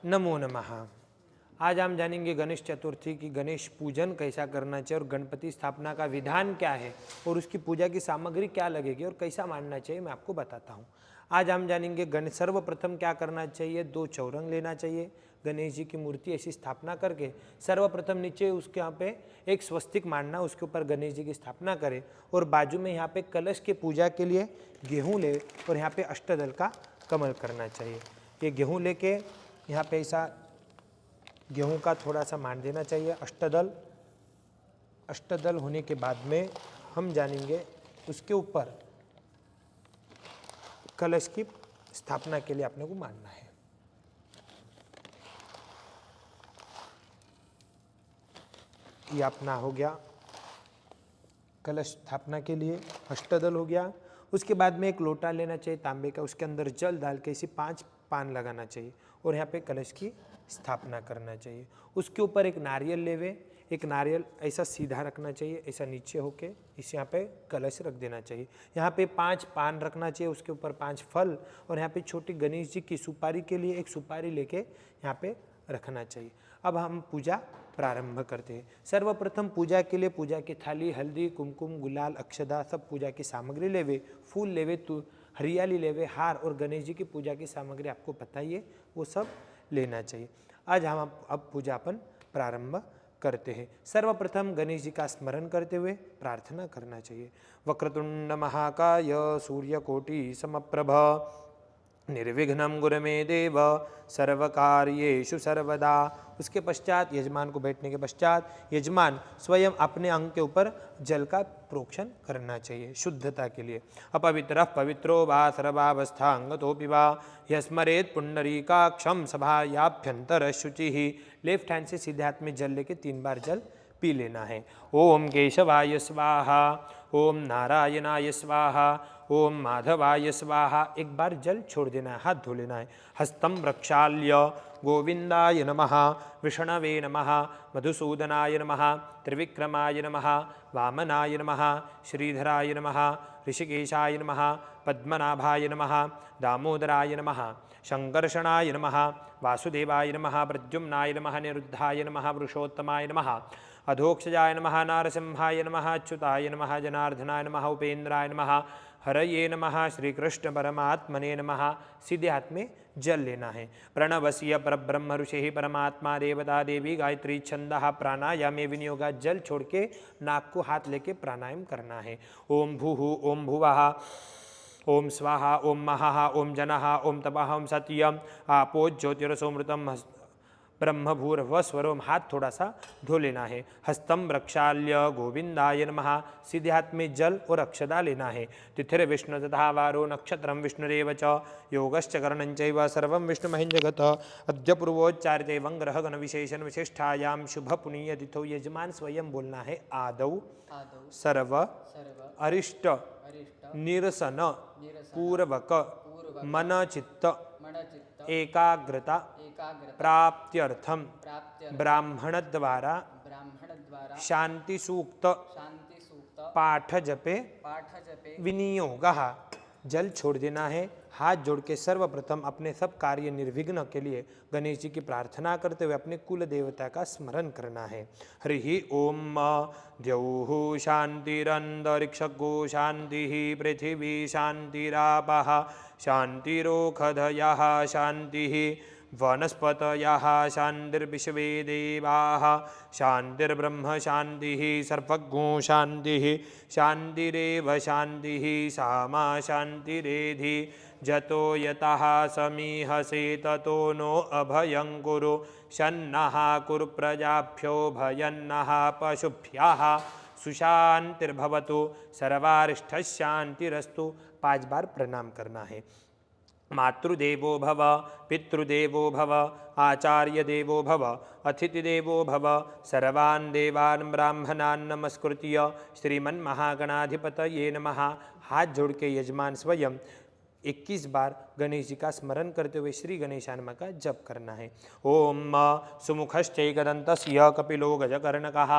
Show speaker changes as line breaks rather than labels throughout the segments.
नमो नमः। आज हम जानेंगे गणेश चतुर्थी की गणेश पूजन कैसा करना चाहिए और गणपति स्थापना का विधान क्या है और उसकी पूजा की सामग्री क्या लगेगी और कैसा मानना चाहिए, मैं आपको बताता हूँ। आज हम जानेंगे सर्वप्रथम क्या करना चाहिए। 2 चौरंग लेना चाहिए। गणेश जी की मूर्ति ऐसी स्थापना करके सर्वप्रथम नीचे उसके यहाँ पे एक स्वस्तिक मांडना, उसके ऊपर गणेश जी की स्थापना करें और बाजू में यहाँ पे कलश के पूजा के लिए गेहूँ ले और यहाँ पे अष्टदल का कमल करना चाहिए। ये गेहूँ लेके यहाँ पे ऐसा गेहूं का थोड़ा सा मान देना चाहिए। अष्टदल होने के बाद में हम जानेंगे उसके ऊपर कलश की स्थापना के लिए अपने को मानना है। ये अपना हो गया कलश स्थापना के लिए, अष्टदल हो गया। उसके बाद में एक लोटा लेना चाहिए तांबे का, उसके अंदर जल डाल के इसी 5 पान लगाना चाहिए और यहाँ पे कलश की स्थापना करना चाहिए। उसके ऊपर एक नारियल लेवे, एक नारियल ऐसा सीधा रखना चाहिए, ऐसा नीचे होके इस यहाँ पे कलश रख देना चाहिए। यहाँ पे 5 पान रखना चाहिए, उसके ऊपर 5 फल और यहाँ पे छोटी गणेश जी की सुपारी के लिए एक सुपारी लेके यहाँ पे रखना चाहिए। अब हम पूजा प्रारंभ करते हैं। सर्वप्रथम पूजा के लिए पूजा की थाली, हल्दी, कुमकुम, गुलाल, अक्षदा सब पूजा की सामग्री लेवे, फूल लेवे, तो हरियाली लेवे, हार और गणेश जी की पूजा की सामग्री आपको पता ही है, वो सब लेना चाहिए। आज हम अब पूजा अपन प्रारंभ करते हैं। सर्वप्रथम गणेश जी का स्मरण करते हुए प्रार्थना करना चाहिए। वक्रतुंड महाकाय सूर्यकोटि समप्रभ निर्विघ्नं गुरु मे देव सर्वकार्येषु सर्वदा। उसके पश्चात यजमान को बैठने के पश्चात यजमान स्वयं अपने अंग के ऊपर जल का प्रोक्षण करना चाहिए शुद्धता के लिए। अपवित्रः पवित्रो वा सर्वावस्थांगतोऽपि वा यस्मरेत् पुंडरीकाक्षं सभायाभ्यंतर शुचिः। लेफ्ट हैंड से सीधे हाथ में जल लेके 3 बार जल पी लेना है। ओम केशवाय स्वाहा, ओम नारायणाय स्वाहा, ओम माधवाय स्वाहा। एक बार जल छोड़ देना है, हाथ धो लेना है। हस्तम प्रक्षाल्य गोविंदाय नमः, विष्णवे नमः, मधुसूदनाय नमः, त्रिविक्रमाय नमः, वामनाय नमः, श्रीधराय नमः, ऋषिकेशाय नमः, पद्मनाभाय नमः, दामोदराय नमः, शंकर्षणाय नमः, वासुदेवाय नमः, प्रद्युम्नाय नमः, निरुद्धाय नमः, वृषोत्तमाय नमः, अधोक्षजाय नमः, नारसिंहाय नमः, अच्युताय नमः, जनार्दनाय नमः, उपेन्द्राय नमः, हरये नमः, श्री कृष्ण परमात्मने नमः। सीधे हाथ में जल लेना है। प्रणवस्य परब्रह्म ऋषि परमात्मा देवता देवी गायत्री छंदः प्राणायामे विनियोगा। जल छोड़ के नाक को हाथ लेके प्राणायाम करना है। ओम भूः ओम भुवः ओम स्वाहा ओम महः ओम जनः ओम तपः ओम सत्यम आपो ज्योतिरसोमृतम ब्रह्म भूर्भुवः स्वरोम। हाथ थोड़ा सा धो लेना है। हस्तम रक्षाल्य गोविंदाय नमः। सीधे हाथ में जल और अक्षदा लेना है। तिथिर विष्णु तथा वारो नक्षत्रम विष्णुरेव च योगश्च करणञ्चैव सर्वं विष्णुमहिं जगत्। अद्य पूर्वोच्चारिते वंग्रह गण विशेषण विशिष्टायां शुभ पुण्य तिथौ। यजमान स्वयं बोलना है। आदौ सर्व अरिष्ट निरसन पूर्वक मन चित्त एकाग्रता प्राप्त्यर्थम ब्राह्मण द्वारा शांति सूक्त पाठ जपे विनियोगः। जल छोड़ देना है। हाथ जोड़ के सर्वप्रथम अपने सब कार्य निर्विघ्न के लिए गणेश जी की प्रार्थना करते हुए अपने कुल देवता का स्मरण करना है। हरि ओम द्यौः शांतिरंतरिक्षगो शांतिः पृथिवी शांतिरापः शांतिरोषधयः शांतिः वनस्पतयः शान्तिर्विश्वे देवाः शान्तिर्ब्रह्म शान्तिः सर्वज्ञो शान्तिः शान्तिरेव शान्तिः सामा शान्तिरेधि। जतो यतः समीहसे ततो नो अभयं कुरु शन्नः कुरु प्रजाभ्यो भयन्नः पशुभ्यः सुशान्तिर्भवतु सर्वारिष्ठशान्तिरस्तु। 5 बार प्रणाम करना है। मातृदेवो भव पितृदेवो भव आचार्य देवो भव अतिथिदेवो भव। सर्वान् देवान् ब्राह्मणान् नमस्कृत्य श्रीमन्महागणाधिपतये नमः। हाथ जोड़ के यजमान स्वयं 21 बार गणेश जी का स्मरण करते हुए श्री गणेशानमा का जप करना है। ओम सुमुखश्चैकदन्तस्य कपिलो गजकर्णकः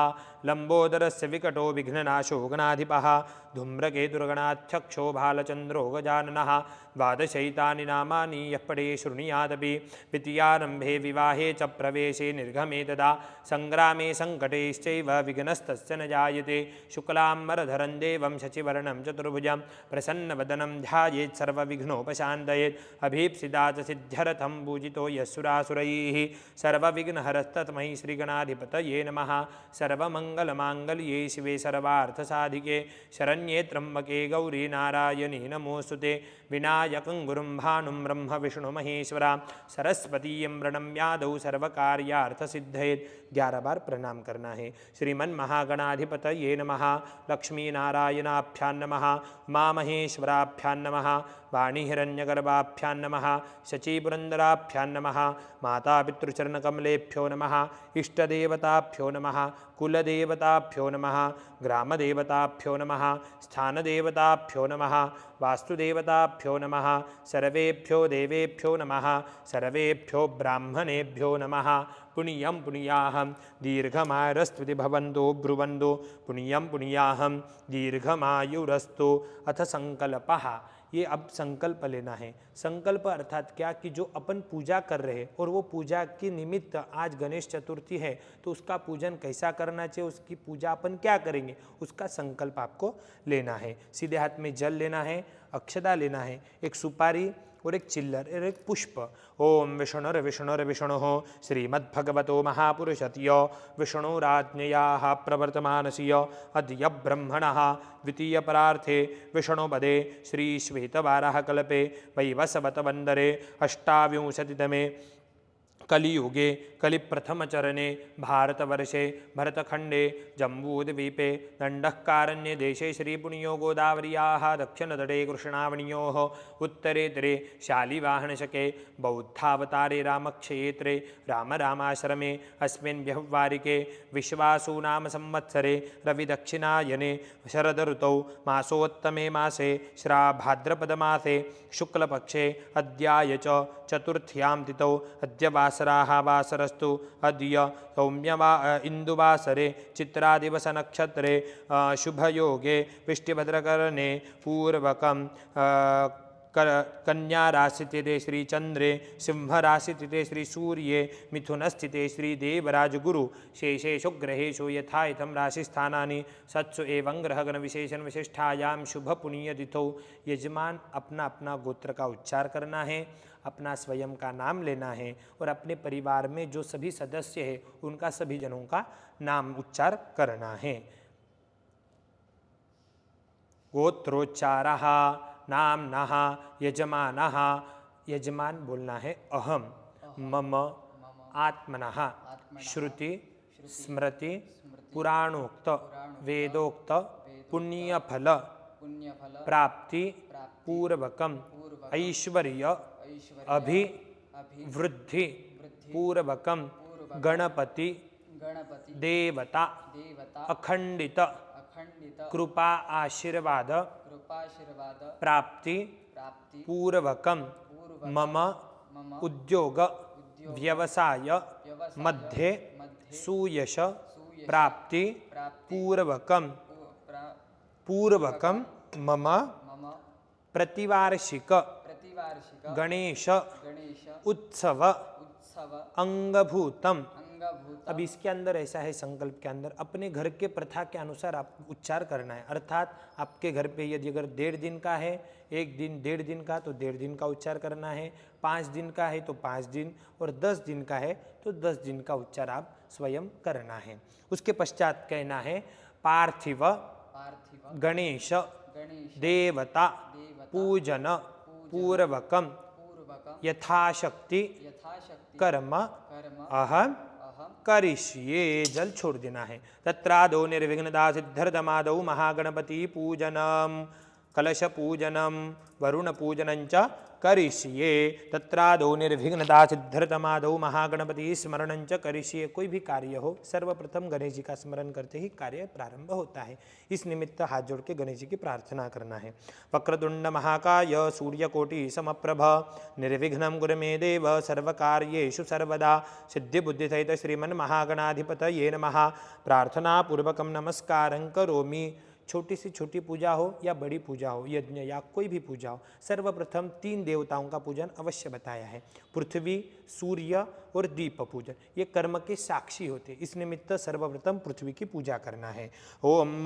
लंबोदरस्य विकटो विघ्ननाशो गणाधिपः धूम्रकेतुर्गणाध्यक्षो भालचन्द्रो गजाननः द्वादशैतानि नामानि यः पठे शृणुयादपि द्वितीयारम्भे विवाहे च प्रवेशे निर्गमे तदा संग्रामे संकटैश्चैव विघ्नस्तस्य न जायते शुक्लाम्बरधरं देवं शशिवर्णं चतुर्भुजं प्रसन्नवदनं ध्यायेत् सर्वविघ्नोपशान्तयेत् अभीप्सिता च सिद्ध्यर्थं पूजितो यस्सुरासुरैः सर्वविघ्नहरस्तस्मै श्रीगणाधिपतये नमः। सर्वमङ्गलमाङ्गल्ये शिवे सर्वार्थसाधिके शरण्ये त्र्यम्बके गौरी नारायणी नमोऽस्तुते। विनायकं गुरुं भानुं ब्रह्म विष्णु महेश्वरा सरस्वतीं प्रणम्यादौ सर्वकार्यार्थसिद्धये 11 बार प्रणाम करना है। श्रीमन महागणाधिपतये नमः। लक्ष्मी नारायणाभ्यां नमः। उमा महेश्वराभ्यां नमः। वाणी हिरण्यगर्भाभ्यां नमः। शचीपुरन्दराभ्यां नमः। माता पितृचरणकमलेभ्यो नमः। इष्टदेवताभ्यो नमः। कुलदेवताभ्यो नमः। ग्रामदेवताभ्यो नमः। स्थानदेवताभ्यो नमः। वास्तुदेवताभ्यो नमः। सर्वेभ्यो देवेभ्यो नमः। सर्वेभ्यो ब्राह्मणेभ्यो नमः। पुण्यं पुण्याहं दीर्घमायुरस्तु भवन्तो ब्रुवन्तो पुण्यं पुण्याहं दीर्घमायुरस्तु। अथ संकल्पः। ये अब संकल्प लेना है। संकल्प अर्थात क्या कि जो अपन पूजा कर रहे हैं और वो पूजा के निमित्त आज गणेश चतुर्थी है तो उसका पूजन कैसा करना चाहिए, उसकी पूजा अपन क्या करेंगे, उसका संकल्प आपको लेना है। सीधे हाथ में जल लेना है, अक्षता लेना है, एक सुपारी और एक चिल्लर और एक पुष्प। ओम विष्णुर्विष्णुर्विष्णुः श्रीमद्भगवतो महापुरुषस्य विष्णुराज्ञया प्रवर्तमानस्य अद्य ब्रह्मणः द्वितीयपरार्थे विष्णुपदे श्रीश्वेतवाराहकल्पे वैवस्वतवन्दरे अष्टाविंशतितमे कलियुगे कलिप्रथमचरणे भारतवर्षे भरतखंडे जम्बूद्वीपे दण्डकारण्ये देशे श्रीपुण्यो गोदावर्याः दक्षिणतटे कृष्णावण्योः उत्तरे तीरे शालिवाहनशके बौद्धावतारे रामक्षेत्रे रामाश्रमे अस्मिन् व्यवहारिके विश्वासु नाम संवत्सरे रविदक्षिणायने शरदऋतौ मासोत्तमे मासे श्राभाद्रपदमासे शुक्लपक्षे अद्याय च चतुर्थ्यां तिथौ अद्य वासराः वासरस्तु अद्य सौम्यवा इंदुवासरे चित्रादिवस नक्षत्रे शुभयोगे विष्टिभद्रकरणे पूर्वकं कन्या राशिस्थिते श्री चंद्रे सिंह राशिस्थिते श्री सूर्ये मिथुन स्थिते श्री देवराज गुरु शेषेषु ग्रहेषु यथायथं राशिस्थानानि सत्सु एवं ग्रहगण विशेषण विशिष्टायां शुभ पुण्य तिथौ यजमान अपना अपना गोत्र का उच्चार करना है, अपना स्वयं का नाम लेना है और अपने परिवार में जो सभी सदस्य हैं उनका सभी जनों का नाम उच्चार करना है। गोत्रोच्चारः नाम्नः यजमानः। यजमान बोलना है अहम मम आत्मनः श्रुति स्मृति पुराणोक्त वेदोक्त पुण्यफल प्राप्ति पूर्वकम ऐश्वर्य अभिवृद्धि पूर्वकम गणपति देवता अखंडित कृपा आशीर्वाद प्राप्ति पूर्वकम मम उद्योग व्यवसाय मध्ये सुयश प्राप्ति पूर्वकम मम प्रतिवार्षिक गणेश उत्सव अंगभूतम। अब इसके अंदर ऐसा है, संकल्प के अंदर अपने घर के प्रथा के अनुसार आप उच्चार करना है। अर्थात आपके घर पे यदि अगर 1.5 दिन का है, 1 दिन 1.5 दिन का तो 1.5 दिन का उच्चार करना है, 5 दिन का है तो 5 दिन और 10 दिन का है तो 10 दिन का उच्चार आप स्वयं करना है। उसके पश्चात कहना है पार्थिव गणेश देवता पूजन पूर्वकम यथाशक्ति कर्म अहम करिष्ये। जल छोड़ देना है। तत्रादौ निर्विघ्नता सिद्ध्यर्थमादौ महागणपति पूजनम कलश पूजनम वरुण पूजनं च करिष्ये। तत्रादौ निर्विघ्नता सिद्ध्यर्थमादौ महागणपति स्मरणं च करिष्ये। कोई भी कार्य हो सर्वप्रथम गणेश जी का स्मरण करते ही कार्य प्रारंभ होता है। इस निमित्त हाथ जोड़ के गणेश जी की प्रार्थना करना है। वक्रतुंड महाकाय सूर्यकोटि समप्रभ निर्विघ्नं कुरु मे देव सर्वकार्येषु सर्वदा। सिद्धि बुद्धि सहित श्रीमन महागणाधिपतये नमः। प्रार्थना पूर्वकम नमस्कारं करोमि। छोटी सी छोटी पूजा हो या बड़ी पूजा हो, यज्ञ या कोई भी पूजा हो, सर्वप्रथम 3 देवताओं का पूजन अवश्य बताया है। पृथ्वी, सूर्य और दीप पूजन, ये कर्म के साक्षी होते हैं। इस निमित्त सर्वप्रथम पृथ्वी की पूजा करना है। ओम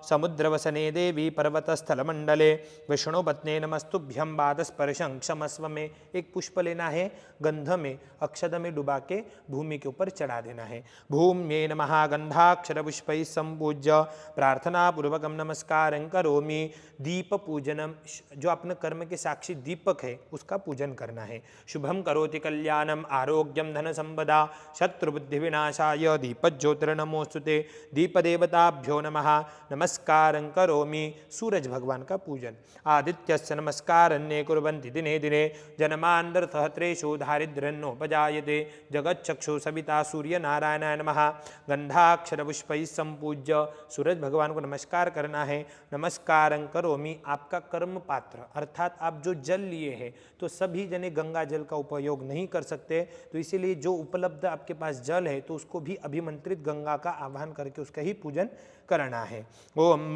समुद्रवसने देवी पर्वतस्थल मंडले विष्णुपत्ने नमस्तुभ्यं पादस्पर्शं क्षमस्व में एक पुष्प लेना है, गंध में अक्षत में डुबा के भूमि के ऊपर चढ़ा देना है। भूम्ये नमः गंधाक्षर पुष्पैः संपूज्य प्रार्थना पूर्वकम नमस्कारं करोमि। दीप पूजनम, जो अपने कर्म के साक्षी दीपक है उसका पूजन करना है। शुभम करोति कल्याणम आरोग्यम धन संपदा शत्रुबुद्धि विनाशाय दीपज्योतिर्नमोस्तुते। दीप देवताभ्यो नमः नमस्कारं करोमि। सूरज भगवान का पूजन। आदित्यस्य नमस्कारन्ये कुर्वन्ति दिने दिने जन्मांतर सहस्रेषु दारिद्र्यन्नोपजायते। जगच्चक्षु सविता सूर्य नारायणाय नमः। गंधाक्षर पुष्पैः संपूज्य सूरज भगवान को नमस्कार करना है। नमस्कारं करोमि, आपका कर्म पात्र अर्थात आप जो जल लिए हैं तो सभी जने गंगा जल का उपयोग नहीं कर सकते, तो इसीलिए जो उपलब्ध आपके पास जल है तो उसको भी अभिमंत्रित गंगा का आह्वान करके उसका ही पूजन करना है। ओम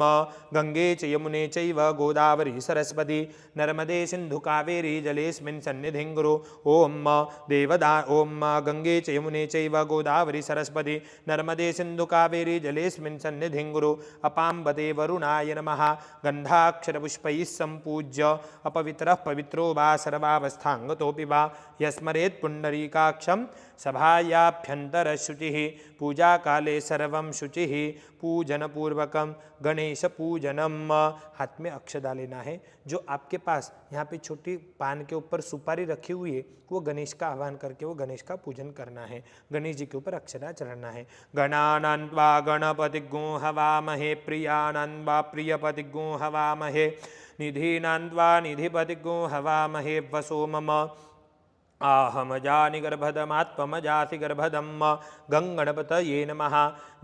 गंगे च यमुने चैव गोदावरी सरस्वती नर्मदे सिंधु कावेरी जलेस्मिन् सन्निधिं कुरु। ओम ओम गंगे च यमुने चैव गोदावरी सरस्वती नर्मदे सिंधु कावेरी जलेस्मिन् सन्निधिं कुरु। अपाम्बते वरुणाय नमः। गंधाक्षर पुष्पैः संपूज्य अपवित्रः पवित्रो वा सर्वावस्थांगतोऽपि वा यस्मरेत् पुंडरीकाक्षं सभायाभ्यंतर शुचिः। पूजा काले सर्वं शुचिः। पूजन पूर्वकम गणेश पूजनम। हाथ में अक्षदा लेना है। जो आपके पास यहाँ पे छोटी पान के ऊपर सुपारी रखी हुई है वो गणेश का आह्वान करके वो गणेश का पूजन करना है। गणेश जी के ऊपर अक्षदा चढ़ाना है। गणानान्वा गणपतिगुं हवामहे प्रियानान्वा प्रियपतिगुं हवामहे निधीनान्वा निधिपतिगुं हवामहे वसो मम। आहमजानि गर्भदमात्मजाति गर्भदम गंगणपतये नमः।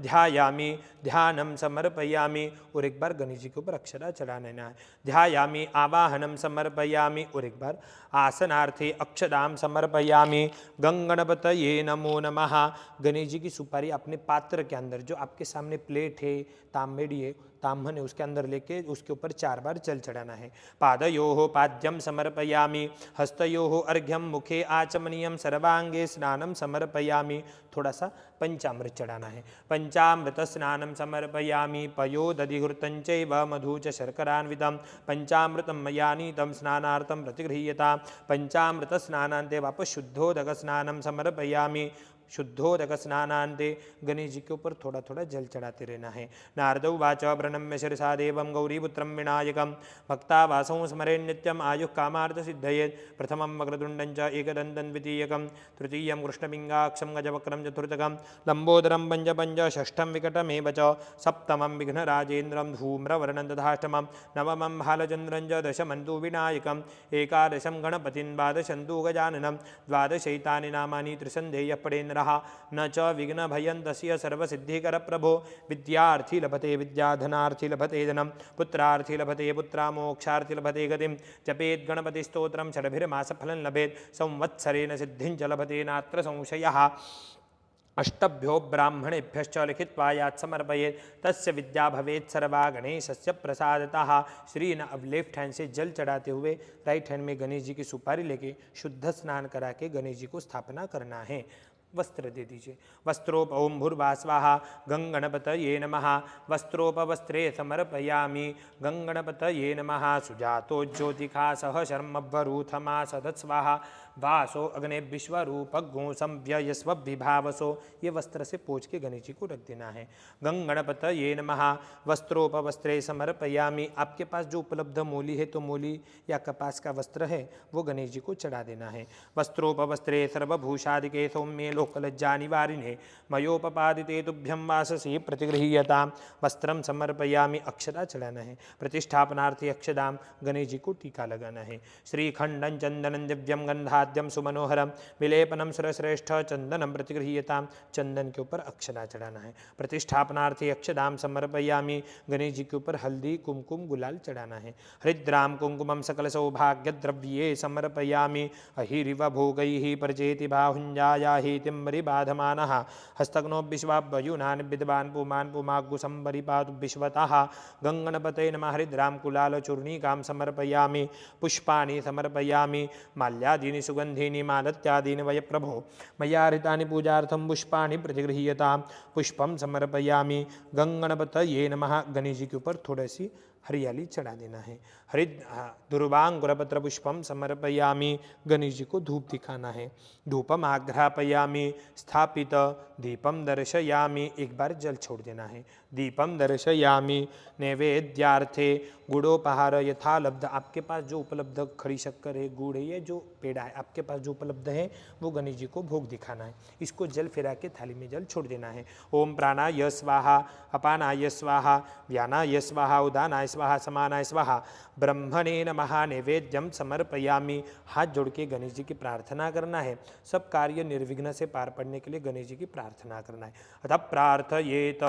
ध्यायामि ध्यानं समर्पयामि और एक बार गणेश जी के ऊपर अक्षरा चढ़ाना है। ध्यायामि आवाहनम समर्पयामि और एक बार आसनार्थे अक्षदाम समर्पयामि। गंगणपतये नमो नमः। गणेश जी की सुपारी अपने पात्र के अंदर, जो आपके सामने प्लेट है, तांबेड़ी है, ताम्हन है, उसके अंदर लेके उसके ऊपर 4 बार जल चढ़ाना है। पादयोः पाद्यम समर्पयामि हस्तयोः अर्घ्यम मुखे आचमनीयम सर्वांगे स्नानम समर्पयामि। थोड़ा सा पंचामृत चढ़ाना है। पंचामृत स्नानम समर्पयामि पयोदधिघृतं चैव मधु च शर्करान्वितं पंचामृतं मया नीतं स्नानार्थं प्रतिगृह्यताम्। पंचामृत स्नानान्ते वापस शुद्धोदक स्नानम समर्पयामि। शुद्धोदक स्नानान्ते गणेश जी के ऊपर थोड़ा थोड़ा जल चढ़ाते रहना है। नारद उवाच प्रणम्य शिरसा देवं गौरीपुत्रं विनायकं भक्तावासं स्मरे नित्यम् आयुः कामार्थसिद्धये। प्रथमं वक्रतुण्डं च एकदन्तं द्वितीयकं तृतीयं कृष्णपिङ्गाक्षं गजवक्रं चतुर्थकं लम्बोदरं पञ्चपञ्च षष्ठं विकटमेव च सप्तमं विघ्नराजेन्द्रं धूम्रवर्णं तथाष्टमं नवमं भालचन्द्रं च दशमं तु विनायकम् एकादशं गणपतिं द्वादशं तु गजाननं द्वादशैतानि नामानि त्रिसन्ध्येयः पठेन्नरः न च विघ्नभयन्तस्य सर्वसिद्धिकर प्रभो। विद्यार्थी लभते विद्याधनार्थी लभते धनं पुत्रार्थी लभते पुत्रा मोक्षार्थी लभते गतिं। जपेत् गणपतिस्तोत्रं षड्भिर्मासफलं लभेत् संवत्सरेण सिद्धिं च लभते नात्र संशयः। अष्टभ्यो ब्राह्मणेभ्यश्च लिखित्वा यात् समर्पयेत् तस्य विद्या भवेत् सर्वा गणेशस्य प्रसादतः। श्री न अब लेफ्ट हैंड से जल चढ़ाते हुए राइट हैंड में गणेश जी की सुपारी लेके शुद्ध स्नान करा के गणेश जी को स्थापना करना है। वस्त्र दे दीजिए। वस्त्रोप ओम भूर्भास्वाहा गंगणपतये नमः। वस्त्रोपवस्त्रे समर्पयामि गंगणपतये नमः। सुजातो ज्योतिखा सह शर्मभ्वरूथमा सदत् स्वाहा वासो अग्ने विश्वरूप गो संव्ययस्व विभावसो, ये वस्त्र से पोंछ के गणेश जी को रख देना है। गंगणपतये नमः वस्त्रोपवस्त्रे समर्पयामि, आपके पास जो उपलब्ध मूली है तो मूली या कपास का वस्त्र है वो गणेश जी को चढ़ा देना है। वस्त्रोपवस्त्रे सर्वभूषादिके सौम्ये लोकलज्जा निवारिणे मयोपपादिते तुभ्यं वाससी प्रतिगृह्यतां वस्त्रम समर्पयामि, अक्षता चढ़ाना है। प्रतिष्ठापनार्थी अक्षदाम, गणेश जी को टीका लगाना है। श्रीखंडं चंदनं दिव्यं गंधाद्यम सुमनोहरम विलेपनम सुरश्रेष्ठ चंदनम प्रतिगृह्यताम, चंदन के ऊपर अक्षता चढ़ाना है। प्रतिष्ठापनार्थी अक्षदाम समर्पयामि, गणेश जी के ऊपर हल्दी कुमकुम गुलाल चढ़ाना है। हरिद्राम कुंकुमम सकल सौभाग्य द्रव्ये समर्पयामि, अहिरिव भोगैः प्रजेति बाहुञ्जायाहि तिम्बरिबाधमानः हस्तग्नो विश्वाभ्युनान् विद्वान् पुमान् पुमाग्गुसंबरिपातु विश्वतः। गंगणपते नमः हरिद्राम कुलाल चूर्णिकां समर्पयामि, पुष्पाणि समर्पयामि, माल्यादीनि सुगंधीनि मालत्यादीनि वय प्रभो मया हृतानि पूजार्थं पुष्पाणि प्रतिगृह्यतां पुष्पम समर्पयामि। गंगणपतये नमः, गणेश जी के ऊपर थोड़ी सी हरियाली चढ़ा देना है। दुर्वांकुरपत्र पुष्पम समर्पयामि, गणेश जी को धूप दिखाना है। धूपम आग्रापयामि स्थापित दीपम दर्शयामि, एक बार जल छोड़ देना है। दीपम दर्शयामि नैवेद्यार्थे गुड़ोपहार यथा लब्ध, आपके पास जो उपलब्ध खड़ी शक्कर है, गुड़ है या जो पेड़ा है, आपके पास जो उपलब्ध है वो गणेश जी को भोग दिखाना है। इसको जल फिरा के थाली में जल छोड़ देना है। ओम प्राणाय स्वाहा अपानाय स्वाहा व्यानाय स्वाहा उदानाय स्वाहा समानाय स्वाहा ब्रह्मणे नमः नैवेद्यम समर्पयामि, हाथ जोड़ के गणेश जी की प्रार्थना करना है। सब कार्य निर्विघ्न से पार पड़ने के लिए गणेश जी की प्रार्थना करना है। अतः प्रार्थयेत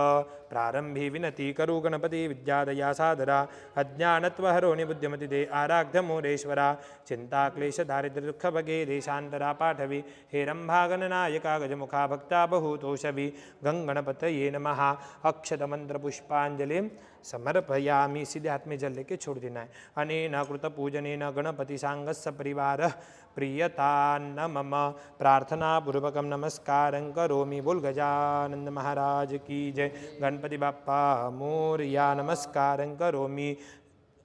प्रारंभे विनति करो गणपति विद्यादया सादरा अज्ञानत्वहरो निबुद्धिमति दे आराध्य मोरेश्वरा चिंता क्लेश दारिद्र्य दुख भगे देशांतरा पाठवी हेरंभागननायका गजमुखा भक्ता बहुतोषवी। गंगणपतये नमः अक्षत मंत्र पुष्पांजलिम समर्पयामि, सीधे हाथ में जल लेके छोड़ देना है। अनेन कृत पूजनेन गणपति सांगस्य परिवार प्रियतान्न मम, प्रार्थना पूर्वकम नमस्कारं करोमि। बोल गजानंद महाराज की जय, गणपति बाप्पा मोरया, नमस्कारं करोमि।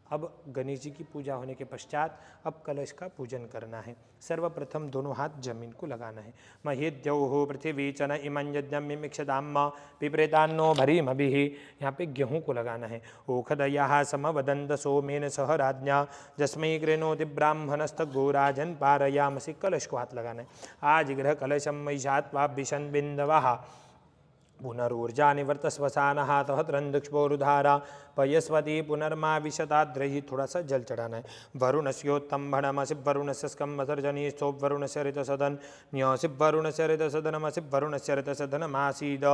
अब गणेश जी की पूजा होने के पश्चात अब कलश का पूजन करना है। सर्वप्रथम दोनों हाथ जमीन को लगाना है। महेद्यौः पृथ्वी चन इमं यज्ञं मिमिक्षदाम पिप्रेतान्नो भरीमभिः, यहाँ पे गेहूँ को लगाना है। ओखदयाः समवदन्त सोमेन सह राज्ञा जस्मै कृणोति ब्राह्मणस्तगो राजन् पारयामसि, कलश को हाथ लगाना है। आज गृह कलशं महिषात्वा विशन बिंदवः पुनरूर्जा निवर्तस्वसानः सहस्रन्दुष्पोरुधारा पयस्वती पुनर्मा विशताद्रही, थोड़ा सा जल चढ़ाना है। वरुणस्योत्तम्भणमसि वरुणस्य स्कम्भसर्जनीस्थो वरुणस्य ऋतसदन न्यसि वरुणस्य ऋतसदनमसि वरुणस्य ऋतसदनमासीद,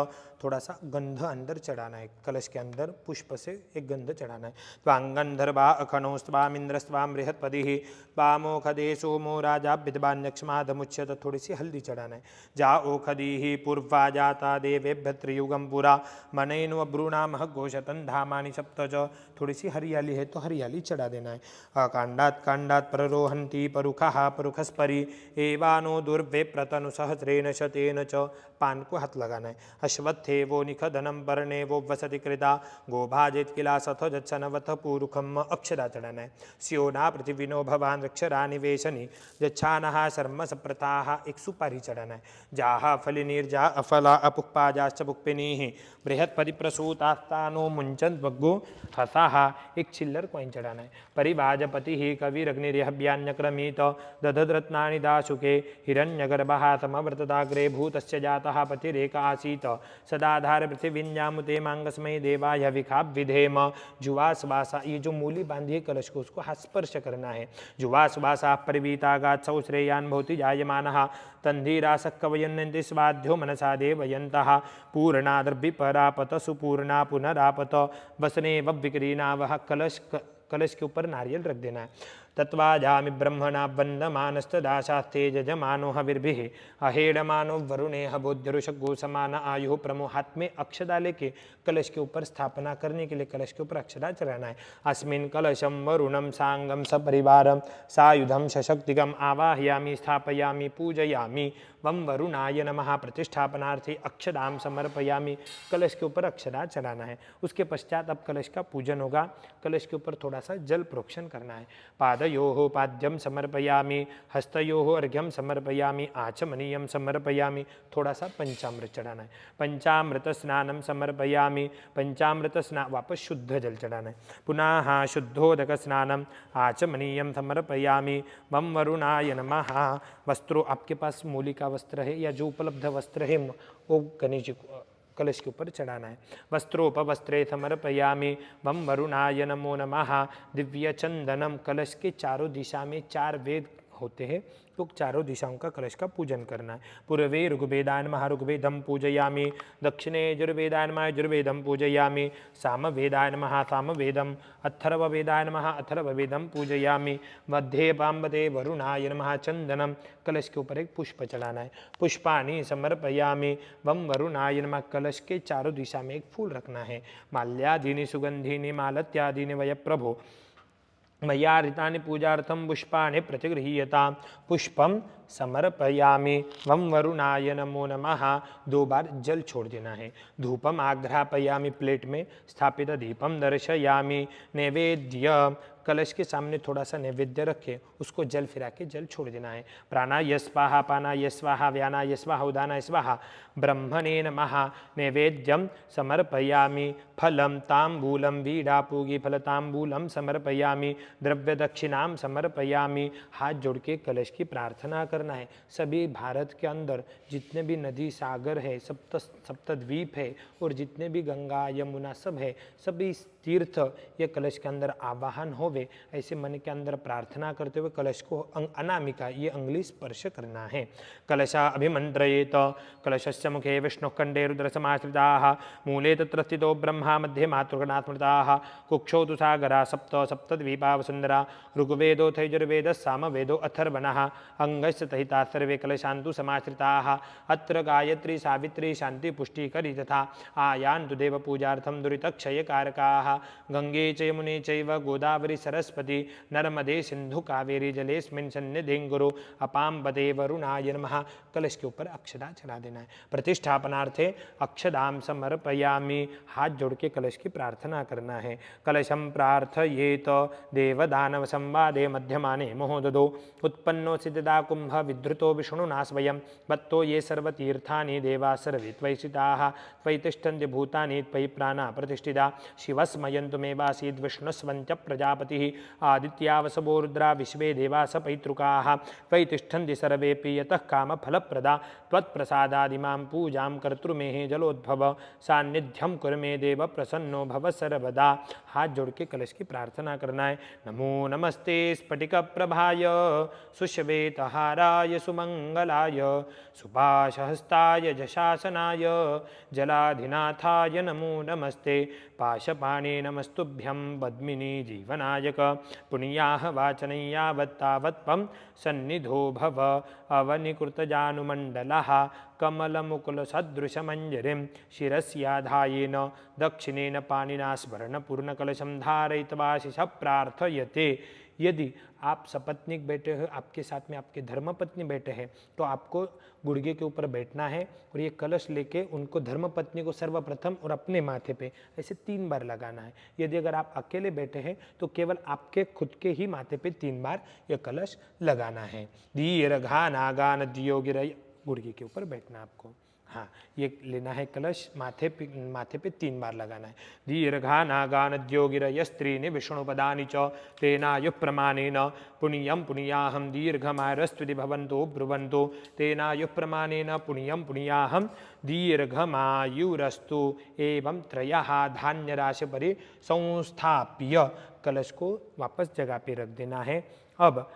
थोड़ा सा गंध अंदर चढ़ाना है। कलश के अंदर पुष्प से एक गंध चढ़ाना है। त्वांगंधर्वा अखनोस्वामिंद्रस्वाम बृहत्पतिः वामोखदे सोमो राजा विद्वान्यक्ष्मादमुच्यत, थोड़ी सी हल्दी चढ़ाना है। जा ओखदीः पूर्वा जाता देवेभ्य त्रियुगम पुरा मनैन्व ब्रूणामः घोषतन धामानि सप्तच, थोड़ी सी हरियाली है तो हरियाली चढ़ा देना है। कांडात कांडात प्ररोहन्ति परुखः परुखस्परि एवानो दुर्वे प्रतनु सहस्रेण शतेन च, पान को हाथ लगाना है। अश्वत्थे वो निखदनम पर्णे वो वसति कृता गोभाजित किला सथ जत्सनवथ पूरुखम, अक्षरा चढ़ाना है। स्योना पृथ्वीनो भवान रक्षरा निवेशनी जच्छानः शर्म सप्रताः, एक सुपारी चढ़ाना है। जाहा फलिनीर्जा अफला अपुक्पाजाश्च पुक्पिनीः बृहत्पति प्रसूतास्तानो मुंचन वग्गो हसाहा, एक चिल्लर कॉइन चढ़ाना है। परिभाजपति ही कविरग्निर्यह्यान्यक्रमीत दधद्रत्नानि दाशुके हिरण्यगर्भः समव्रतदाग्रे भूतस्य जातः पतिरेक आसीत सदाधार पृथिवीन्यामुते मांगस्मय देवाय विखाभिधेम। जुवासवासा, ये जो मूली बांधी है कलश को, उसको हाथ स्पर्श करना है। जुवासवासा परिवीतागात् सौश्रेयान् भवति जायमानः तन्धीरासः कवयन्ति स्वाध्यो मनसा देवयन्तः पूर्णाद्रविपरापत सुपूर्णा पुनरापत वसने विक्रीना, वह कलश के ऊपर नारियल रख देना है। तत्वाजामि ब्रह्मणा वन्दमानस्तदाशास्ते जजमानो हविर्भिः अहेडमानो वरुणेह बोध्यरुषगो समान आयु प्रमो, हाथ में अक्षदा लेके कलश के ऊपर स्थापना करने के लिए कलश के ऊपर अक्षदा चढ़ाना है। अस्मिन् कलशम वरुणम सांगम सपरिवारम सायुधम सशक्तिगम आवाहयामि स्थापयामि पूजयामि वम वरुणाय नमः, प्रतिष्ठापनार्थी अक्षदाम समर्पयामि, कलश के ऊपर अक्षदा चढ़ाना है। उसके पश्चात अब कलश का पूजन होगा। कलश के ऊपर थोड़ा सा जल प्रोक्षण करना है। पाद पादयोः पाद्यम समर्पयामि, हस्तयोः अर्घ्यम समर्पयामि, आचमनीयम समर्पयामि। थोड़ा सा पंचामृत चढ़ाना है। पंचामृत स्नानम समर्पयामि, पंचामृत स्नान, वापस शुद्ध जल चढ़ाना है। पुनः शुद्धोदक स्नानम आचमनीयम समर्पयामि, वम वरुणाय नमः। वस्त्रों, आपके पास मूली का वस्त्र है या जो उपलब्ध वस्त्र है वो गणेश जी को कलश के ऊपर चढ़ाना है। वस्त्रोपवस्त्रे समर्पयामि, वम वरुणाय नमो नमः। दिव्य चंदनम, कलश के चारों दिशा में 4 वेद होते हैं, तो चारों दिशाओं का कलश का पूजन करना है। पूर्वे ऋग्वेदाय नमः ऋग्वेदम पूजयामि, दक्षिणे यजुर्वेदाय नमः यजुर्वेदम पूजयामि, सामवेदाय नमः सामवेदम, अथर्ववेदाय नमः अथर्ववेदम पूजयामि, मध्ये पाम्बते वरुणाय नमः चंदनम। कलश के ऊपर एक पुष्प चढ़ाना है। पुष्पाणि समर्पयामि, वम वरुणाय नमः। कलश के चारों दिशा में एक फूल रखना है। माल्यादीनि सुगंधीनि मालत्यादीनि वय प्रभो मया हृतानि पूजार्थं पुष्पाणि प्रतिगृह्यतां, पुष्पम समर्पयामि, वम वरुणाय नमो नमः। 2 बार जल छोड़ देना है। धूपम आघ्रापयामि, प्लेट में स्थापित दीपम दर्शयामि, नैवेद्य, कलश के सामने थोड़ा सा नैवेद्य रखे, उसको जल फिरा के जल छोड़ देना है। प्राणाय स्वाहा, पानाय स्वाहा, व्यानाय स्वाहा, उदानाय स्वाहा, ब्रह्मणे नमः। नैवेद्यम समर्पयामि, फलम तांबूलम, वीडापूगी फल तांबूलम समर्पयामि, द्रव्य दक्षिणाम समर्पयामि। हाथ जोड़ के कलश की प्रार्थना करना है। सभी भारत के अंदर जितने भी नदी सागर है, सप्तद्वीप है, और जितने भी गंगा यमुना सब है, सभी तीर्थ ये कलश के अंदर आवाहन होवे, ऐसे मन के अंदर प्रार्थना करते हुए कलश को अनामिका, ये अंगुली स्पर्श करना है। कलशा अभिमंत्रयेत, कलशस्य मुखे विष्णुकंडे रुद्रसमाश्रिताः, मूले तत्र स्थितो ब्रह्मा, मध्ये मातृगणाः स्मृताः, कुक्षौ तु सागरा सप्त सप्तद्वीपा वसुंधरा, ऋग्वेदोऽथ यजुर्वेदः सामवेदो अथर्वणः, अंगस्य तहिताः सर्वे कलशान्तु समाश्रिताः। अत्र गायत्री सावित्री शांति पुष्टिकरी तथा आयान्तु देव पूजार्थं दुरितक्षयकारकाः। गंगे च यमुने चैव गोदावरी सरस्वती, नर्मदे सिंधु कावेरी जलेस्मिन् सन्निधिं कुरु, अपाम्बते वरुणाय नमः। कलश के ऊपर अक्षदा चढ़ा देना है। प्रतिष्ठापनार्थे अक्षदाम समर्पयामि, हाथ जोड़ के कलश की प्रार्थना करना है। कलशम प्रार्थयेत देवदानव संवादे मध्यमाने महोदधो, उत्पन्नो सिद्धदा कुंभ विधृतो विष्णुना स्वयं, बत्तो ये सर्वतीर्थानि देवा सर्वे त्वयि स्थिताः, त्वयि तिष्ठन्ति भूतानि त्वयि प्राणा प्रतिष्ठिता, शिवस्मयन्तु मेवासीद् विष्णुस्वन्त्य प्रजापतिः, आदित्या वसवो रुद्रा विश्वे देवास पैतृकाः, त्वयि तिष्ठन्ति सर्वेऽपि यतः कामफलप्रदा, त्वत्प्रसादादिमां पूजां कर्तृमेः जलोद्भव, सान्निध्यं कुरु मे देव प्रसन्नो भव सर्वदा। हाथ जोड़ के कलश की प्रार्थना करना है। नमो नमस्ते स्फटिकप्रभाय, सुश्वेतहाराय सुमंगलाय, सुपाशहस्ताय जशासनाय, जलाधिनाथाय नमो नमस्ते, पाशपाणे नमस्तुभ्यं पद्मिनी जीवनायक, पुण्याः वाचनय्यावत्तावत्पं सन्निधो भव, अवनिकृतजानुमण्डलः कमलमुकुलसदृशमञ्जरिं शिरस्याधायेन दक्षिणेन पाणिना स्वर्णपूर्णकलशं धारयित्वा शिशः प्रार्थयते। यदि आप सपत्नीक बैठे हो, आपके साथ में आपके धर्मपत्नी बैठे हैं, तो आपको गुड़गे के ऊपर बैठना है और ये कलश लेके उनको, धर्मपत्नी को सर्वप्रथम और अपने माथे पे ऐसे 3 बार लगाना है। यदि अगर आप अकेले बैठे हैं तो केवल आपके खुद के ही माथे पे 3 बार ये कलश लगाना है। दीर्घानागान दियोगिरय, गुड़गे के ऊपर बैठना आपको। हाँ, ये लेना है कलश, माथे पे 3 बार लगाना है। दीर्घानागानद्योगिरयस्त्रीनि विष्णुपदानि च, तेनायुः प्रमाणेन पुण्यं पुण्याहं, दीर्घमायुरस्त्विति भवन्तो ब्रुवन्तो, तेनायुः प्रमाणेन पुण्यं पुण्याहं, दीर्घमायुरस्तु। एवं त्रयः धान्यराशि परि संस्थाप्य कलश को वापस जगह पे रख देना है। अब